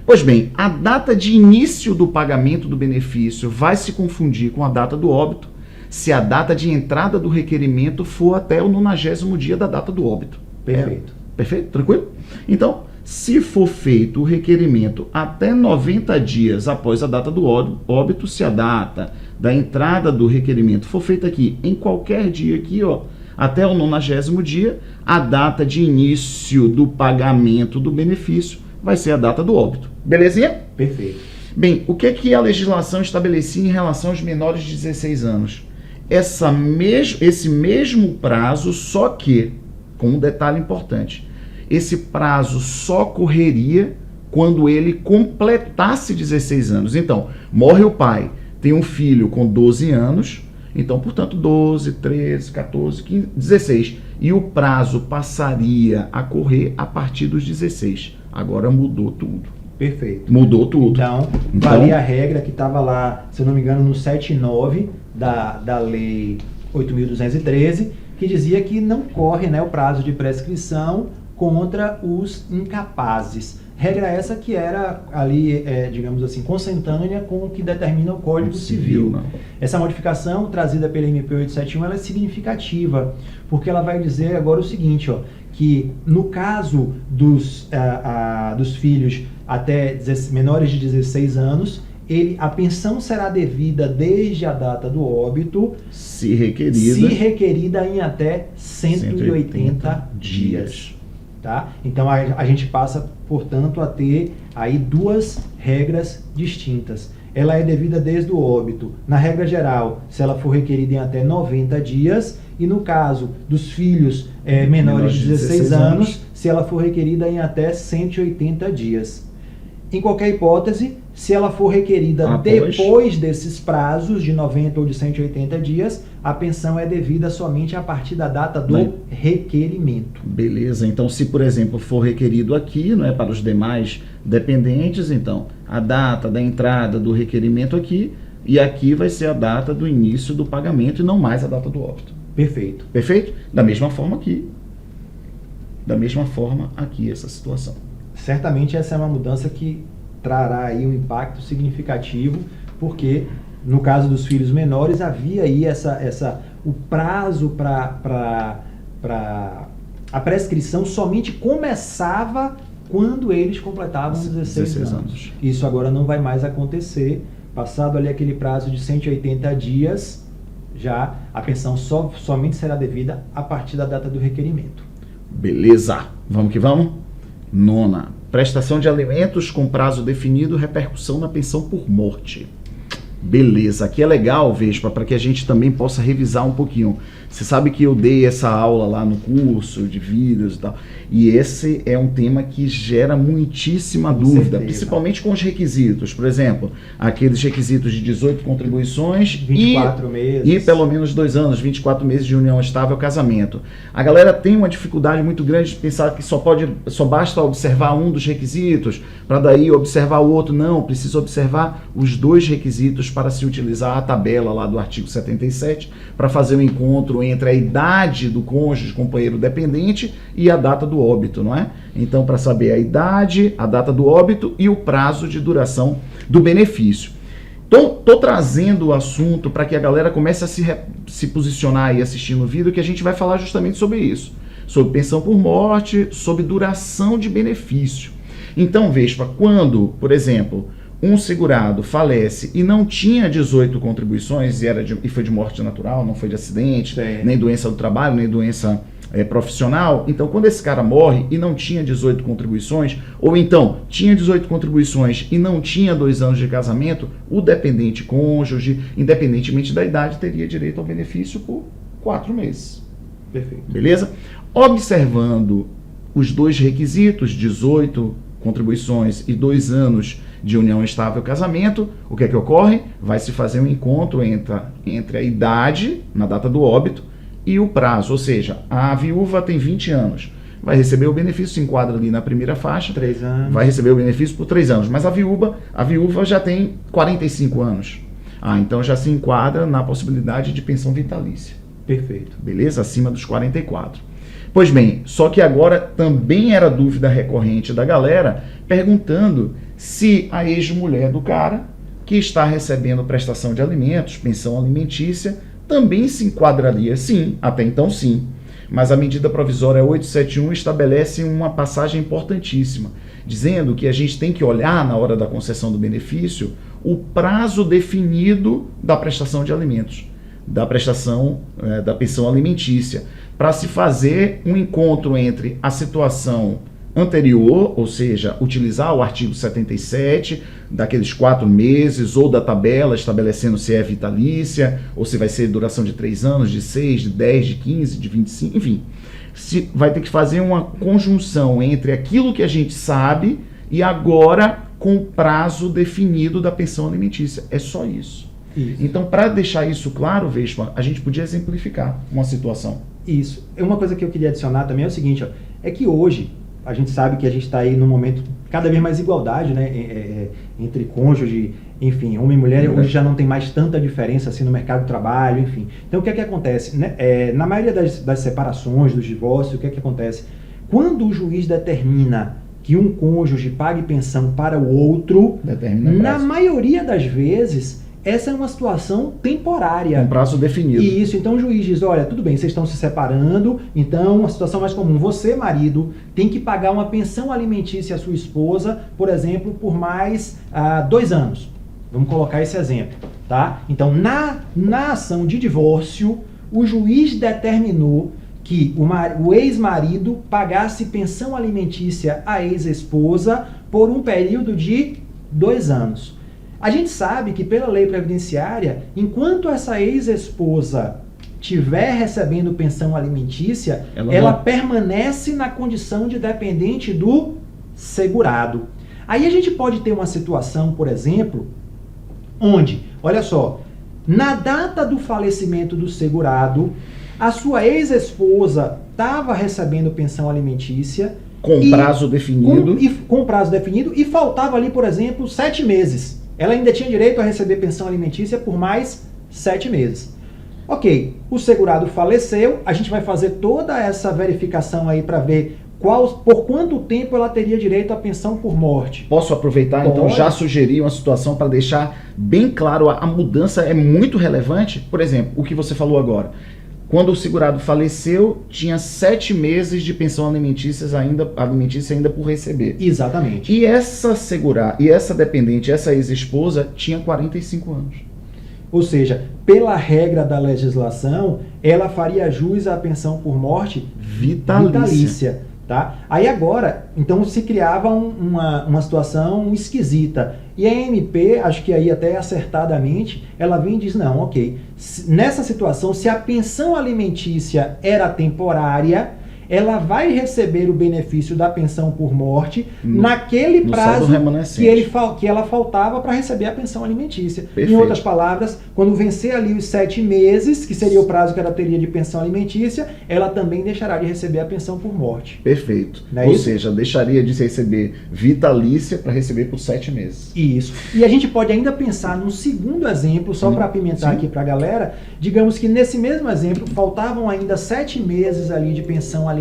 Pois bem, a data de início do pagamento do benefício vai se confundir com a data do óbito se a data de entrada do requerimento for até o 90º dia da data do óbito. Perfeito. Perfeito? Tranquilo? Então, se for feito o requerimento até 90 dias após a data do óbito, se a data da entrada do requerimento for feita aqui, em qualquer dia aqui, ó, até o 90º dia, a data de início do pagamento do benefício vai ser a data do óbito. Belezinha? Perfeito. Bem, o que a legislação estabelecia em relação aos menores de 16 anos? Esse mesmo prazo, só que, com um detalhe importante, esse prazo só correria quando ele completasse 16 anos. Então, morre o pai, tem um filho com 12 anos, então, portanto, 12, 13, 14, 15, 16. E o prazo passaria a correr a partir dos 16. Agora mudou tudo. Perfeito. Mudou tudo. Então, valia a regra que estava lá, se eu não me engano, no 7.9 da Lei 8.213, que dizia que não corre, né, o prazo de prescrição contra os incapazes. Regra essa que era ali, digamos assim, consentânea com o que determina o Código Civil. Não. Essa modificação trazida pela MP 871 ela é significativa, porque ela vai dizer agora o seguinte, ó, que no caso dos filhos até menores de 16 anos, a pensão será devida desde a data do óbito, se requerida em até 180 dias. Tá? Então a gente passa, portanto, a ter aí duas regras distintas. Ela é devida desde o óbito, na regra geral, se ela for requerida em até 90 dias, e no caso dos filhos menores de 16 anos, se ela for requerida em até 180 dias. Em qualquer hipótese, se ela for requerida depois desses prazos de 90 ou de 180 dias, a pensão é devida somente a partir da data do requerimento. Beleza, então se, por exemplo, for requerido aqui, não é, para os demais dependentes, então a data da entrada do requerimento aqui, e aqui vai ser a data do início do pagamento e não mais a data do óbito. Perfeito. Perfeito? Da mesma forma aqui essa situação. Certamente essa é uma mudança que trará aí um impacto significativo, porque no caso dos filhos menores havia aí o prazo para a prescrição somente começava quando eles completavam 16 anos. Isso agora não vai mais acontecer. Passado ali aquele prazo de 180 dias, já a pensão somente será devida a partir da data do requerimento. Beleza, vamos que vamos? 9ª, prestação de alimentos com prazo definido, repercussão na pensão por morte. Beleza, aqui é legal, Vespa, para que a gente também possa revisar um pouquinho. Você sabe que eu dei essa aula lá no curso de vidas e tal, e esse é um tema que gera muitíssima dúvida, principalmente com os requisitos. Por exemplo, aqueles requisitos de 18 contribuições 24 meses. E pelo menos 2 anos, 24 meses de união estável, casamento. A galera tem uma dificuldade muito grande de pensar que só basta observar um dos requisitos, para daí observar o outro. Não, precisa observar os 2 requisitos para se utilizar a tabela lá do artigo 77, para fazer o encontro entre a idade do cônjuge, companheiro dependente, e a data do óbito, não é? Então, para saber a idade, a data do óbito e o prazo de duração do benefício. Então, tô trazendo o assunto para que a galera comece a se posicionar aí assistindo o vídeo, que a gente vai falar justamente sobre isso. Sobre pensão por morte, sobre duração de benefício. Então, Vespa, quando, por exemplo, um segurado falece e não tinha 18 contribuições e foi de morte natural, não foi de acidente, nem doença do trabalho, nem doença profissional, então quando esse cara morre e não tinha 18 contribuições, ou então tinha 18 contribuições e não tinha 2 anos de casamento, o dependente cônjuge, independentemente da idade, teria direito ao benefício por 4 meses. Perfeito. Beleza? Observando os 2 requisitos, 18 contribuições e 2 anos de união estável casamento, o que é que ocorre? Vai se fazer um encontro entre a idade, na data do óbito, e o prazo, ou seja, a viúva tem 20 anos, vai receber o benefício, se enquadra ali na primeira faixa, 3 anos. Vai receber o benefício por 3 anos, mas a viúva já tem 45 anos, então já se enquadra na possibilidade de pensão vitalícia. Perfeito. Beleza? Acima dos 44. Pois bem, só que agora também era dúvida recorrente da galera, perguntando se a ex-mulher do cara, que está recebendo prestação de alimentos, pensão alimentícia, também se enquadraria. Sim, até então sim. Mas a medida provisória 871 estabelece uma passagem importantíssima, dizendo que a gente tem que olhar, na hora da concessão do benefício, o prazo definido da prestação de alimentos, da prestação da pensão alimentícia, para se fazer um encontro entre a situação anterior, ou seja, utilizar o artigo 77, daqueles 4 meses, ou da tabela estabelecendo se é vitalícia, ou se vai ser duração de 3 anos, de 6, de 10, de 15, de 25, enfim. Vai ter que fazer uma conjunção entre aquilo que a gente sabe e agora com o prazo definido da pensão alimentícia. É só isso. Então, para deixar isso claro, Vespa, a gente podia exemplificar uma situação. Isso. Uma coisa que eu queria adicionar também é o seguinte, é que hoje a gente sabe que a gente está aí num momento cada vez mais igualdade, né, entre cônjuge, enfim, homem e mulher. Hoje já não tem mais tanta diferença assim no mercado de trabalho, enfim. Então, o que é que acontece? Na maioria das separações, dos divórcios, o que é que acontece? Quando o juiz determina que um cônjuge pague pensão para o outro, na maioria das vezes, essa é uma situação temporária. Com prazo definido. Isso, então o juiz diz, olha, tudo bem, vocês estão se separando, então a situação mais comum, você, marido, tem que pagar uma pensão alimentícia à sua esposa, por exemplo, por mais 2 anos. Vamos colocar esse exemplo, tá? Então, na ação de divórcio, o juiz determinou que o ex-marido pagasse pensão alimentícia à ex-esposa por um período de 2 anos. A gente sabe que pela lei previdenciária, enquanto essa ex-esposa estiver recebendo pensão alimentícia, ela permanece na condição de dependente do segurado. Aí a gente pode ter uma situação, por exemplo, onde, olha só, na data do falecimento do segurado, a sua ex-esposa estava recebendo pensão alimentícia com prazo definido. Com prazo definido e faltava ali, por exemplo, 7 meses. Ela ainda tinha direito a receber pensão alimentícia por mais 7 meses. Ok, o segurado faleceu, a gente vai fazer toda essa verificação aí para ver por quanto tempo ela teria direito à pensão por morte. Posso aproveitar, então, já sugerir uma situação para deixar bem claro, a mudança é muito relevante. Por exemplo, o que você falou agora. Quando o segurado faleceu, tinha 7 meses de pensão alimentícia ainda por receber. Exatamente. E essa dependente, essa ex-esposa, tinha 45 anos. Ou seja, pela regra da legislação, ela faria jus à pensão por morte vitalícia. Tá? Aí agora, então se criava uma situação esquisita. E a MP, acho que aí até acertadamente, ela vem e diz, não, ok, nessa situação, se a pensão alimentícia era temporária, ela vai receber o benefício da pensão por morte naquele prazo que ela faltava para receber a pensão alimentícia. Perfeito. Em outras palavras, quando vencer ali os 7 meses, que seria o prazo que ela teria de pensão alimentícia, ela também deixará de receber a pensão por morte. Perfeito. Ou seja, deixaria de receber vitalícia para receber por 7 meses. Isso. E a gente pode ainda pensar num segundo exemplo, só para apimentar aqui para a galera. Digamos que nesse mesmo exemplo, faltavam ainda 7 meses ali de pensão alimentícia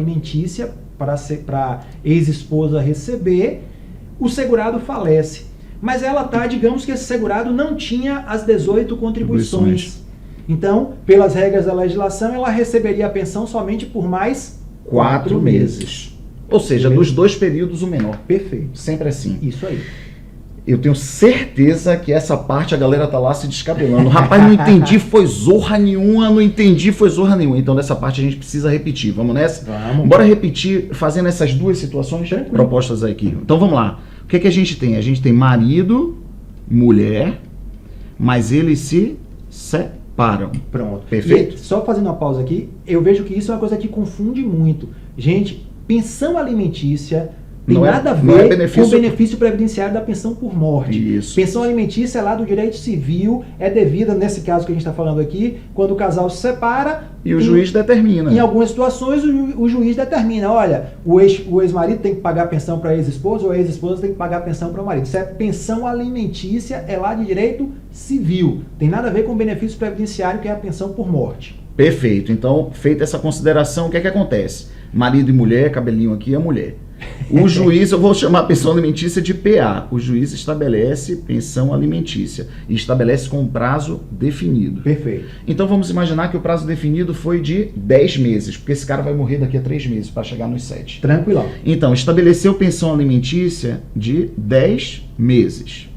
para ex-esposa receber, o segurado falece. Mas digamos que esse segurado não tinha as 18 contribuições. Então, pelas regras da legislação, ela receberia a pensão somente por mais 4 meses. Ou seja, dos 2 períodos o menor. Perfeito. Sempre assim. Isso aí. Eu tenho certeza que essa parte a galera tá lá se descabelando. Rapaz, não entendi, foi zorra nenhuma, Então, dessa parte a gente precisa repetir. Vamos nessa? Vamos. Bora repetir, fazendo essas 2 situações propostas aqui. Então, vamos lá. O que a gente tem? A gente tem marido, mulher, mas eles se separam. Pronto. Perfeito? E só fazendo uma pausa aqui, eu vejo que isso é uma coisa que confunde muito. Gente, pensão alimentícia tem nada a ver com o benefício previdenciário da pensão por morte. Isso. Pensão alimentícia é lá do direito civil, é devida, nesse caso que a gente está falando aqui, quando o casal se separa. E o juiz determina. Em algumas situações, o juiz determina, olha, o ex-marido tem que pagar pensão para a ex-esposa, ou a ex-esposa tem que pagar pensão para o marido. Isso é pensão alimentícia, é lá de direito civil. Tem nada a ver com o benefício previdenciário, que é a pensão por morte. Perfeito. Então, feita essa consideração, o que acontece? Marido e mulher, cabelinho aqui é mulher. O juiz, eu vou chamar a pensão alimentícia de PA. O juiz estabelece pensão alimentícia e estabelece com um prazo definido. Perfeito. Então vamos imaginar que o prazo definido foi de 10 meses, porque esse cara vai morrer daqui a 3 meses para chegar nos 7. Tranquilão. Então, estabeleceu pensão alimentícia de 10 meses.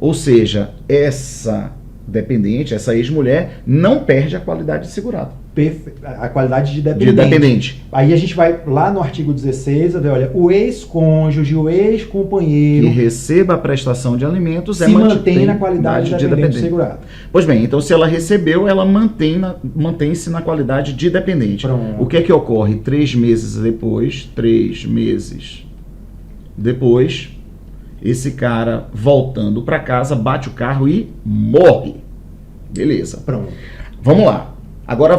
Ou seja, essa dependente, essa ex-mulher, não perde a qualidade de segurado. A qualidade de dependente. Aí a gente vai lá no artigo 16, ver, olha, o ex-cônjuge, o ex-companheiro que receba a prestação de alimentos se mantém na qualidade de dependente segurado. Pois bem, então se ela recebeu, ela mantém-se na qualidade de dependente. Pronto. O que é que ocorre? 3 meses depois, esse cara voltando para casa, bate o carro e morre. Beleza. Pronto. Vamos lá. Agora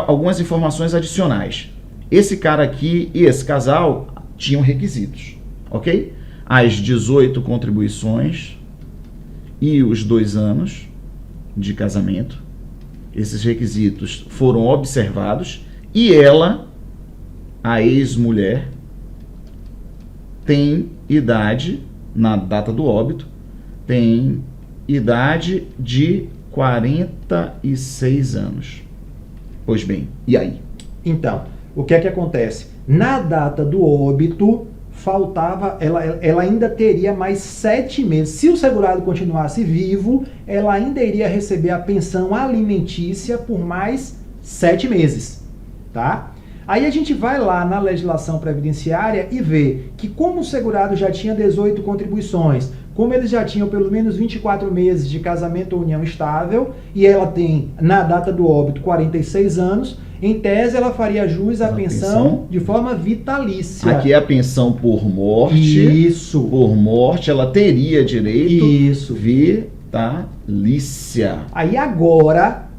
algumas informações adicionais. Esse cara aqui e esse casal tinham requisitos, ok? As 18 contribuições e os 2 anos de casamento. Esses requisitos foram observados e ela, a ex-mulher, tem idade, na data do óbito, tem idade de 46 anos. Pois bem, e aí? Então, o que é que acontece? Na data do óbito, faltava, ela ainda teria mais 7 meses. Se o segurado continuasse vivo, ela ainda iria receber a pensão alimentícia por mais 7 meses, tá? Aí a gente vai lá na legislação previdenciária e vê que como o segurado já tinha 18 contribuições, como eles já tinham pelo menos 24 meses de casamento ou união estável, e ela tem, na data do óbito, 46 anos, em tese ela faria jus à pensão de forma vitalícia. Aqui é a pensão por morte. Isso. Por morte, ela teria direito Isso. vitalícia. Aí agora,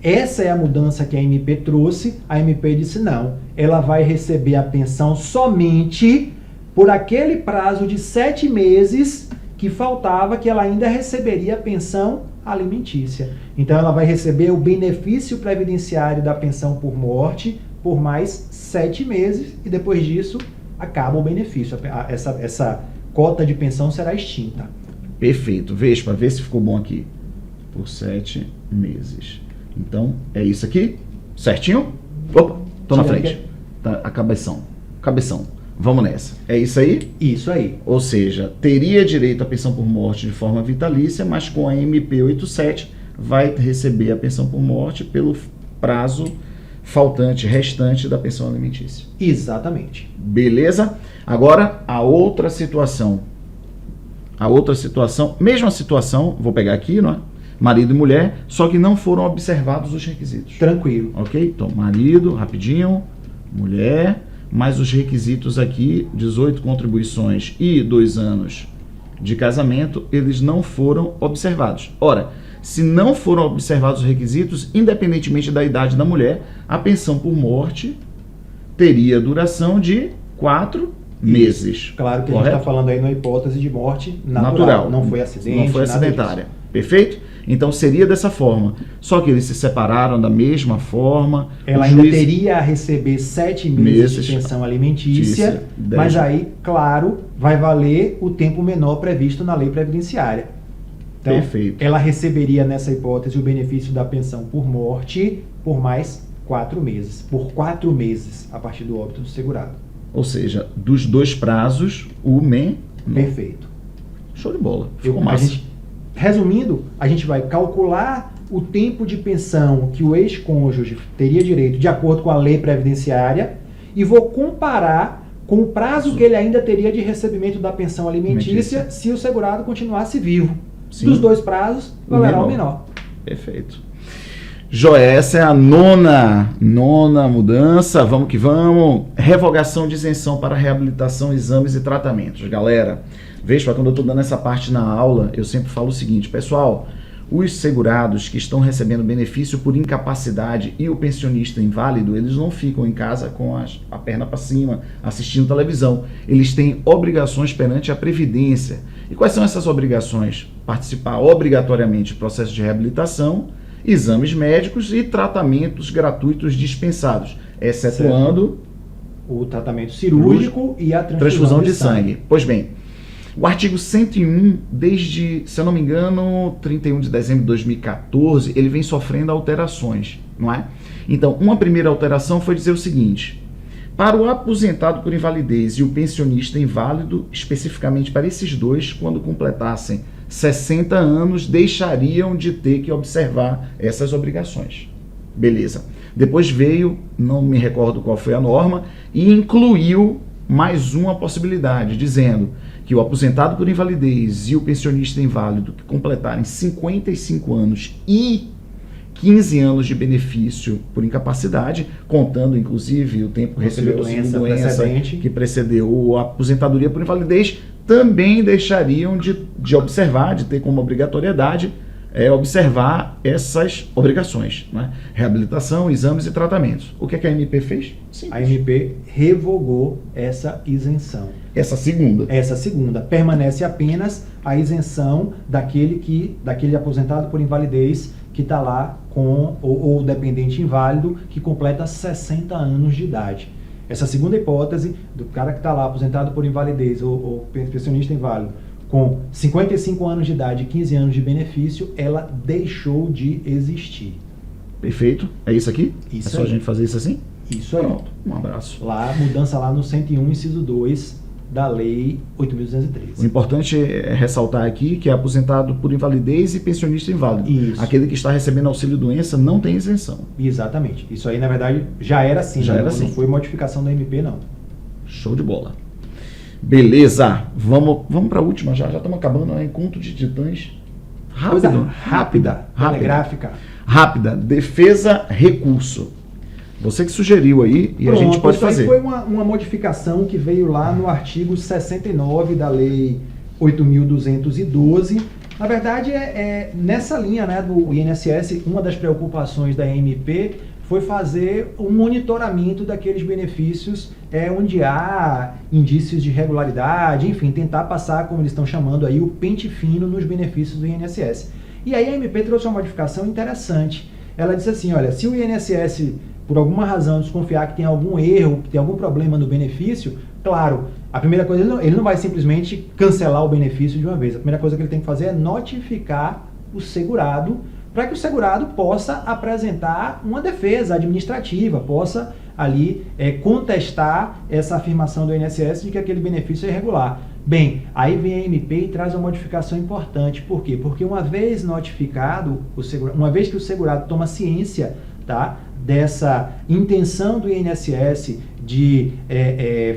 essa é a mudança que a MP trouxe. A MP disse não, ela vai receber a pensão somente por aquele prazo de 7 meses que faltava, que ela ainda receberia a pensão alimentícia. Então ela vai receber o benefício previdenciário da pensão por morte por mais 7 meses e depois disso acaba o benefício. Essa cota de pensão será extinta. Perfeito. Vespa, vê se ficou bom aqui. Por 7 meses. Então, é isso aqui? Certinho? Opa, tô na frente. Tá, a cabeção. Vamos nessa. É isso aí? Isso aí. Ou seja, teria direito à pensão por morte de forma vitalícia, mas com a MP 87 vai receber a pensão por morte pelo prazo restante da pensão alimentícia. Exatamente. Beleza? Agora, a outra situação. Mesma situação, vou pegar aqui, não é? Marido e mulher, só que não foram observados os requisitos. Tranquilo. Ok? Então, marido, rapidinho, mulher, mais os requisitos aqui, 18 contribuições e 2 anos de casamento, eles não foram observados. Ora, se não foram observados os requisitos, independentemente da idade da mulher, a pensão por morte teria duração de 4 meses. Claro que correto? A gente está falando aí na hipótese de morte natural. Não foi acidente. Não foi acidentária. Perfeito? Então seria dessa forma. Só que eles se separaram da mesma forma. Ela ainda teria a receber 7 meses de pensão alimentícia, mas aí, claro, vai valer o tempo menor previsto na lei previdenciária. Então, perfeito. Ela receberia nessa hipótese o benefício da pensão por morte por mais 4 meses. Por 4 meses a partir do óbito do segurado. Ou seja, dos 2 prazos, o menor. Perfeito. Show de bola. Ficou massa. Resumindo, a gente vai calcular o tempo de pensão que o ex-cônjuge teria direito de acordo com a lei previdenciária e vou comparar com o prazo que ele ainda teria de recebimento da pensão alimentícia se o segurado continuasse vivo. Sim. Dos 2 prazos, valerá o menor. Perfeito. Joia, essa é a nona mudança. Vamos que vamos. Revogação de isenção para reabilitação, exames e tratamentos. Galera, veja, quando eu estou dando essa parte na aula, eu sempre falo o seguinte, pessoal, os segurados que estão recebendo benefício por incapacidade e o pensionista inválido, eles não ficam em casa com a perna para cima, assistindo televisão. Eles têm obrigações perante a Previdência. E quais são essas obrigações? Participar obrigatoriamente do processo de reabilitação, exames médicos e tratamentos gratuitos dispensados, excetuando o tratamento cirúrgico e a transfusão de sangue. Pois bem, o artigo 101, desde, se eu não me engano, 31 de dezembro de 2014, ele vem sofrendo alterações, não é? Então, uma primeira alteração foi dizer o seguinte: para o aposentado por invalidez e o pensionista inválido, especificamente para esses dois, quando completassem 60 anos, deixariam de ter que observar essas obrigações. Beleza. Depois veio, não me recordo qual foi a norma, e incluiu mais uma possibilidade, dizendo que o aposentado por invalidez e o pensionista inválido que completarem 55 anos e 15 anos de benefício por incapacidade, contando inclusive o tempo recebido doença que precedeu a aposentadoria por invalidez, também deixariam de observar, de ter como obrigatoriedade observar essas obrigações, né? Reabilitação, exames e tratamentos. O que a MP fez? Simples. A MP revogou essa isenção. Essa segunda. Permanece apenas a isenção daquele aposentado por invalidez que está lá com ou dependente inválido que completa 60 anos de idade. Essa segunda hipótese do cara que está lá aposentado por invalidez ou pensionista inválido com 55 anos de idade e 15 anos de benefício, ela deixou de existir. Perfeito. É isso aqui? Isso é só aí. a gente fazer isso assim? Isso aí. Pronto. Um abraço. Lá, mudança lá no 101, inciso 2 da Lei 8.213. O importante é ressaltar aqui que é aposentado por invalidez e pensionista inválido. Isso. Aquele que está recebendo auxílio-doença não tem isenção. Exatamente. Isso aí, na verdade, já era assim. Já né? era Não assim. foi modificação da MP, não. Show de bola. Beleza. Vamos para a última já. Já estamos acabando. É encontro de titãs. Coisa Rápida. telegráfica. Rápida. Defesa, recurso. Você que sugeriu aí e Pronto, a gente pode isso aí fazer. foi uma modificação que veio lá no artigo 69 da Lei 8.212. Na verdade, nessa linha, né, do INSS, uma das preocupações da MP foi fazer um monitoramento daqueles benefícios onde há indícios de irregularidade, enfim, tentar passar, como eles estão chamando aí, o pente fino nos benefícios do INSS. E aí a MP trouxe uma modificação interessante. Ela disse assim, olha, se o INSS, por alguma razão, desconfiar que tem algum erro, que tem algum problema no benefício, claro, a primeira coisa, ele não vai simplesmente cancelar o benefício de uma vez. A primeira coisa que ele tem que fazer é notificar o segurado, para que o segurado possa apresentar uma defesa administrativa, possa ali contestar essa afirmação do INSS de que aquele benefício é irregular. Bem, aí vem a MP e traz uma modificação importante. Por quê? Porque uma vez notificado, uma vez que o segurado toma ciência, tá, dessa intenção do INSS de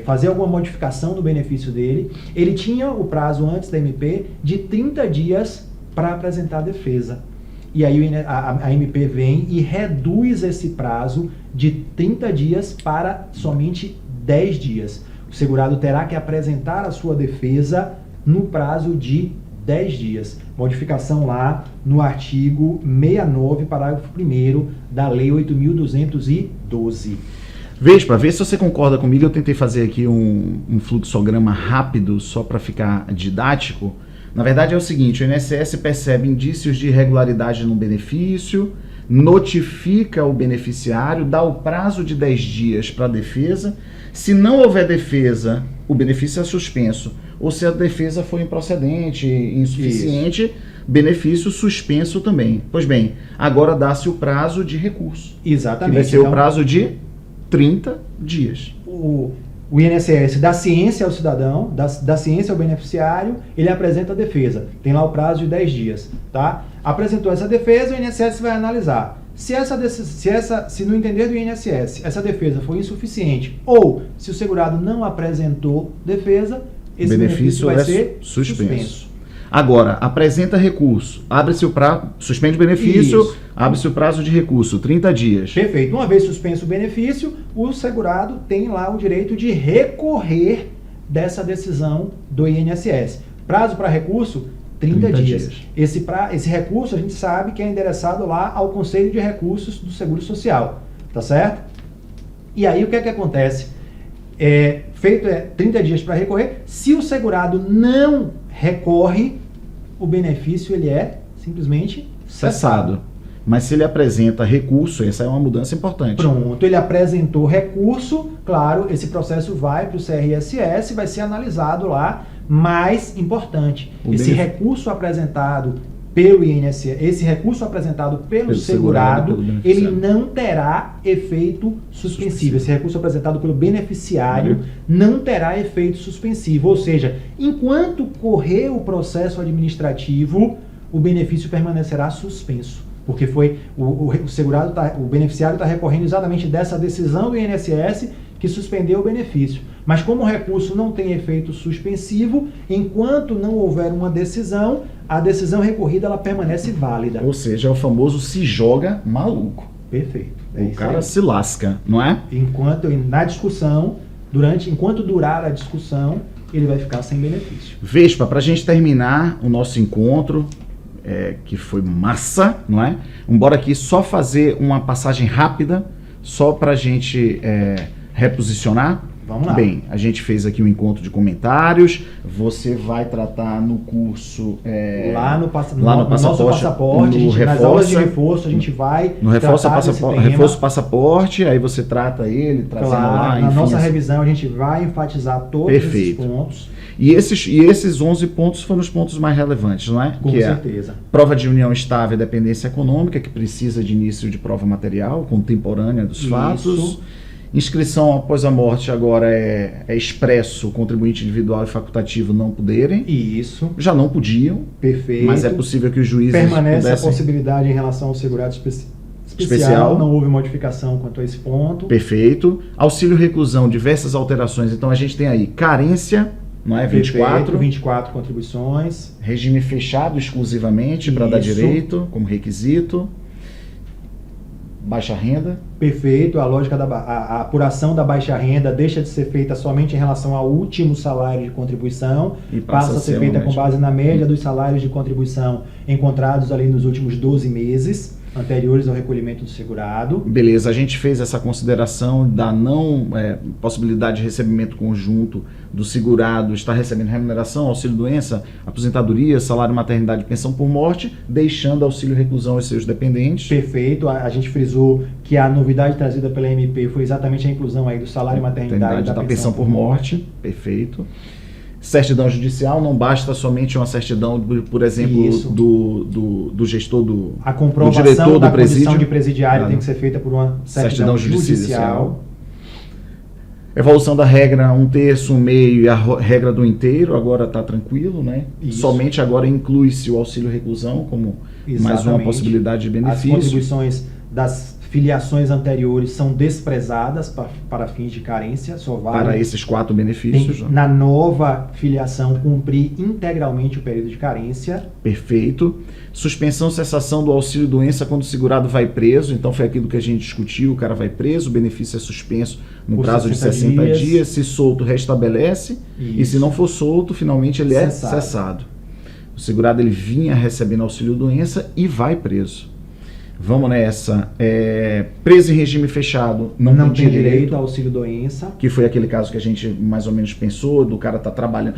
fazer alguma modificação no benefício dele, ele tinha o prazo antes da MP de 30 dias para apresentar a defesa. E aí a MP vem e reduz esse prazo de 30 dias para somente 10 dias. O segurado terá que apresentar a sua defesa no prazo de 10 dias. Modificação lá no artigo 69, parágrafo 1º da Lei 8.212. Vespa, vê se você concorda comigo. Eu tentei fazer aqui um fluxograma rápido só para ficar didático. Na verdade é o seguinte, o INSS percebe indícios de irregularidade no benefício, notifica o beneficiário, dá o prazo de 10 dias para a defesa. Se não houver defesa, o benefício é suspenso. Ou se a defesa foi improcedente, insuficiente, isso, benefício suspenso também. Pois bem, agora dá-se o prazo de recurso. Exatamente. Que vai ser então o prazo de 30 dias. O INSS dá ciência ao cidadão, dá ciência ao beneficiário, ele apresenta a defesa. Tem lá o prazo de 10 dias. Tá? Apresentou essa defesa, o INSS vai analisar. Se no entender do INSS essa defesa foi insuficiente ou se o segurado não apresentou defesa, esse benefício vai ser suspenso. Agora, apresenta recurso, abre-se o prazo, suspende o benefício, isso, abre-se o prazo de recurso, 30 dias. Perfeito. Uma vez suspenso o benefício, o segurado tem lá o direito de recorrer dessa decisão do INSS. Prazo para recurso, 30 dias. Esse recurso a gente sabe que é endereçado lá ao Conselho de Recursos do Seguro Social, tá certo? E aí o que é que acontece? Feito 30 dias para recorrer, se o segurado não recorre, o benefício ele é simplesmente cessado. Mas se ele apresenta recurso, essa é uma mudança importante. Pronto, ele apresentou recurso, claro, esse processo vai para o CRSS, vai ser analisado lá, mais importante, esse recurso apresentado pelo INSS, esse recurso apresentado pelo segurado, ele não terá efeito suspensivo. Esse recurso apresentado pelo beneficiário não terá efeito suspensivo. Ou seja, enquanto correr o processo administrativo, o benefício permanecerá suspenso. Porque foi o beneficiário está recorrendo exatamente dessa decisão do INSS que suspendeu o benefício. Mas como o recurso não tem efeito suspensivo, enquanto não houver uma decisão, a decisão recorrida ela permanece válida. Ou seja, é o famoso se joga maluco. Perfeito. O cara se lasca, não é? Na discussão, enquanto durar a discussão, ele vai ficar sem benefício. Vespa, para a gente terminar o nosso encontro, que foi massa, não é? Embora aqui só fazer uma passagem rápida, só para a gente reposicionar. Vamos lá. Bem, a gente fez aqui um encontro de comentários. Você vai tratar no curso lá no nosso passaporte, nas aulas de reforço, a gente vai no reforço passaporte, aí você trata ele, trazendo lá, na nossa revisão a gente vai enfatizar todos esses pontos. E esses 11 pontos foram os pontos mais relevantes, não é? Com que certeza. Prova de união estável e dependência econômica, que precisa de início de prova material, contemporânea dos fatos. Inscrição após a morte agora é expresso, contribuinte individual e facultativo não poderem. Isso. Já não podiam. Perfeito. Mas é possível que os juízes permanece a possibilidade em relação ao segurado especial. Não houve modificação quanto a esse ponto. Perfeito. Auxílio reclusão, diversas alterações. Então a gente tem aí carência, não é? 24. 24 contribuições. Regime fechado exclusivamente para dar direito, como requisito. Baixa renda. Perfeito. A lógica a apuração da baixa renda deixa de ser feita somente em relação ao último salário de contribuição e passa a ser feita com base na média dos salários de contribuição encontrados ali nos últimos 12 meses anteriores ao recolhimento do segurado. Beleza, a gente fez essa consideração da não possibilidade de recebimento conjunto do segurado estar recebendo remuneração, auxílio-doença, aposentadoria, salário maternidade e pensão por morte, deixando auxílio reclusão aos seus dependentes. Perfeito, a gente frisou que a novidade trazida pela MP foi exatamente a inclusão aí do salário maternidade e da pensão por morte. Perfeito. Certidão judicial, não basta somente uma certidão, por exemplo, do gestor do a comprovação do diretor da do presídio. Condição de presidiário tem que ser feita por uma certidão judicial. Evolução da regra 1/3, 1/2 e a regra do inteiro, agora está tranquilo, né? Isso. Somente agora inclui-se o auxílio reclusão como mais uma possibilidade de benefício. As contribuições das filiações anteriores são desprezadas para fins de carência, só vale para esses 4 benefícios. Tem, na nova filiação, cumprir integralmente o período de carência. Perfeito. Suspensão, cessação do auxílio doença quando o segurado vai preso. Então foi aquilo que a gente discutiu, o cara vai preso, o benefício é suspenso no prazo de 60 dias. Se solto, restabelece. Isso. E se não for solto, finalmente ele é cessado. O segurado ele vinha recebendo auxílio doença e vai preso. Vamos nessa. Preso em regime fechado não tem direito ao auxílio-doença. Que foi aquele caso que a gente mais ou menos pensou, do cara estar trabalhando.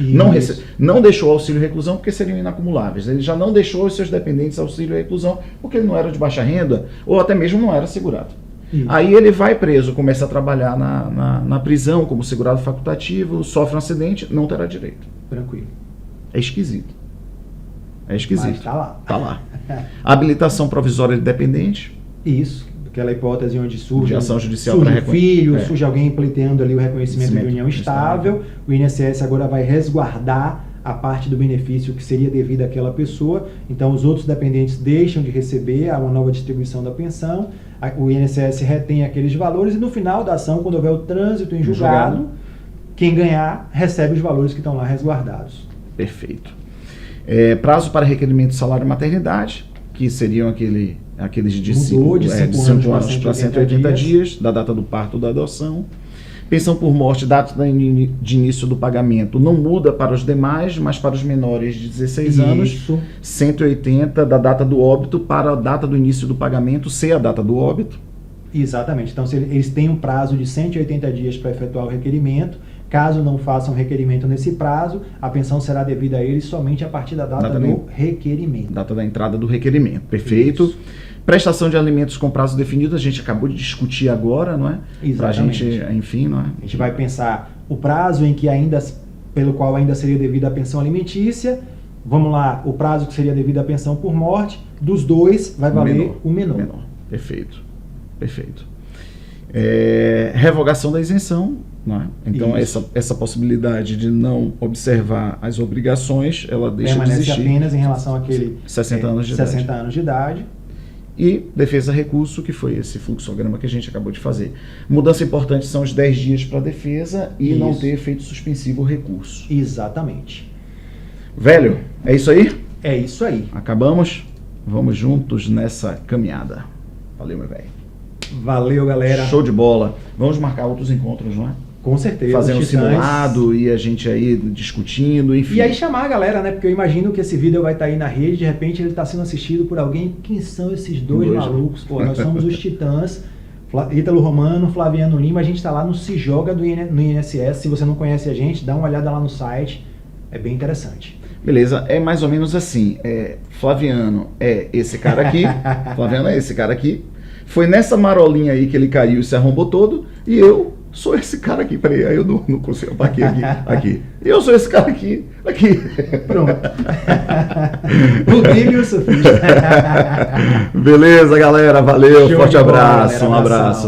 Não deixou auxílio-reclusão porque seriam inacumuláveis. Ele já não deixou os seus dependentes auxílio-reclusão porque ele não era de baixa renda ou até mesmo não era segurado. Isso. Aí ele vai preso, começa a trabalhar na prisão como segurado facultativo, sofre um acidente, não terá direito. Tranquilo. É esquisito. É esquisito. Mas tá lá. Tá lá. Habilitação provisória de dependente. Isso. Aquela hipótese onde surge ação judicial surge um filho, surge alguém pleiteando ali o reconhecimento de união estável. O INSS agora vai resguardar a parte do benefício que seria devido àquela pessoa. Então, os outros dependentes deixam de receber uma nova distribuição da pensão. O INSS retém aqueles valores e no final da ação, quando houver o trânsito em julgado, quem ganhar recebe os valores que estão lá resguardados. Perfeito. Prazo para requerimento de salário maternidade, que seriam aqueles de 5 anos para 180 dias, da data do parto ou da adoção. Pensão por morte, data de início do pagamento, não muda para os demais, mas para os menores de 16 anos, 180 da data do óbito para a data do início do pagamento, ser a data do óbito. Exatamente. Então, eles têm um prazo de 180 dias para efetuar o requerimento. Caso não façam requerimento nesse prazo, a pensão será devida a eles somente a partir da data do requerimento. Data da entrada do requerimento. Perfeito. Isso. Prestação de alimentos com prazo definido, a gente acabou de discutir agora, não é? Exatamente. Pra gente, enfim, não é? A gente vai pensar o prazo em que pelo qual ainda seria devida a pensão alimentícia. Vamos lá, o prazo que seria devido à pensão por morte, dos dois vai valer o menor. Perfeito. Perfeito. Revogação da isenção, não é? Então essa possibilidade de não observar as obrigações, ela deixa de existir. Permanece apenas em relação àquele 60 anos de idade. E defesa recurso, que foi esse fluxograma que a gente acabou de fazer. Mudança importante são os 10 dias para defesa e não ter efeito suspensivo o recurso. Exatamente. Velho, é isso aí? É isso aí. Acabamos? Vamos juntos nessa caminhada. Valeu, meu velho. Valeu, galera. Show de bola. Vamos marcar outros encontros, não é? Com certeza. Fazer um simulado e a gente aí discutindo, enfim. E aí chamar a galera, né? Porque eu imagino que esse vídeo vai estar aí na rede, de repente ele está sendo assistido por alguém. Quem são esses dois malucos? Pô, nós somos os Titãs, Ítalo Romano, Flaviano Lima, a gente está lá no Se Joga no INSS. Se você não conhece a gente, dá uma olhada lá no site, é bem interessante. Beleza, é mais ou menos assim, Flaviano é esse cara aqui, Flaviano é esse cara aqui, foi nessa marolinha aí que ele caiu e se arrombou todo, e eu sou esse cara aqui, peraí, aí eu não consigo, aqui. Eu sou esse cara aqui. Pronto. O Bíblia e o surfista. Beleza, galera, valeu, Show forte de bola, abraço, galera, um abraço.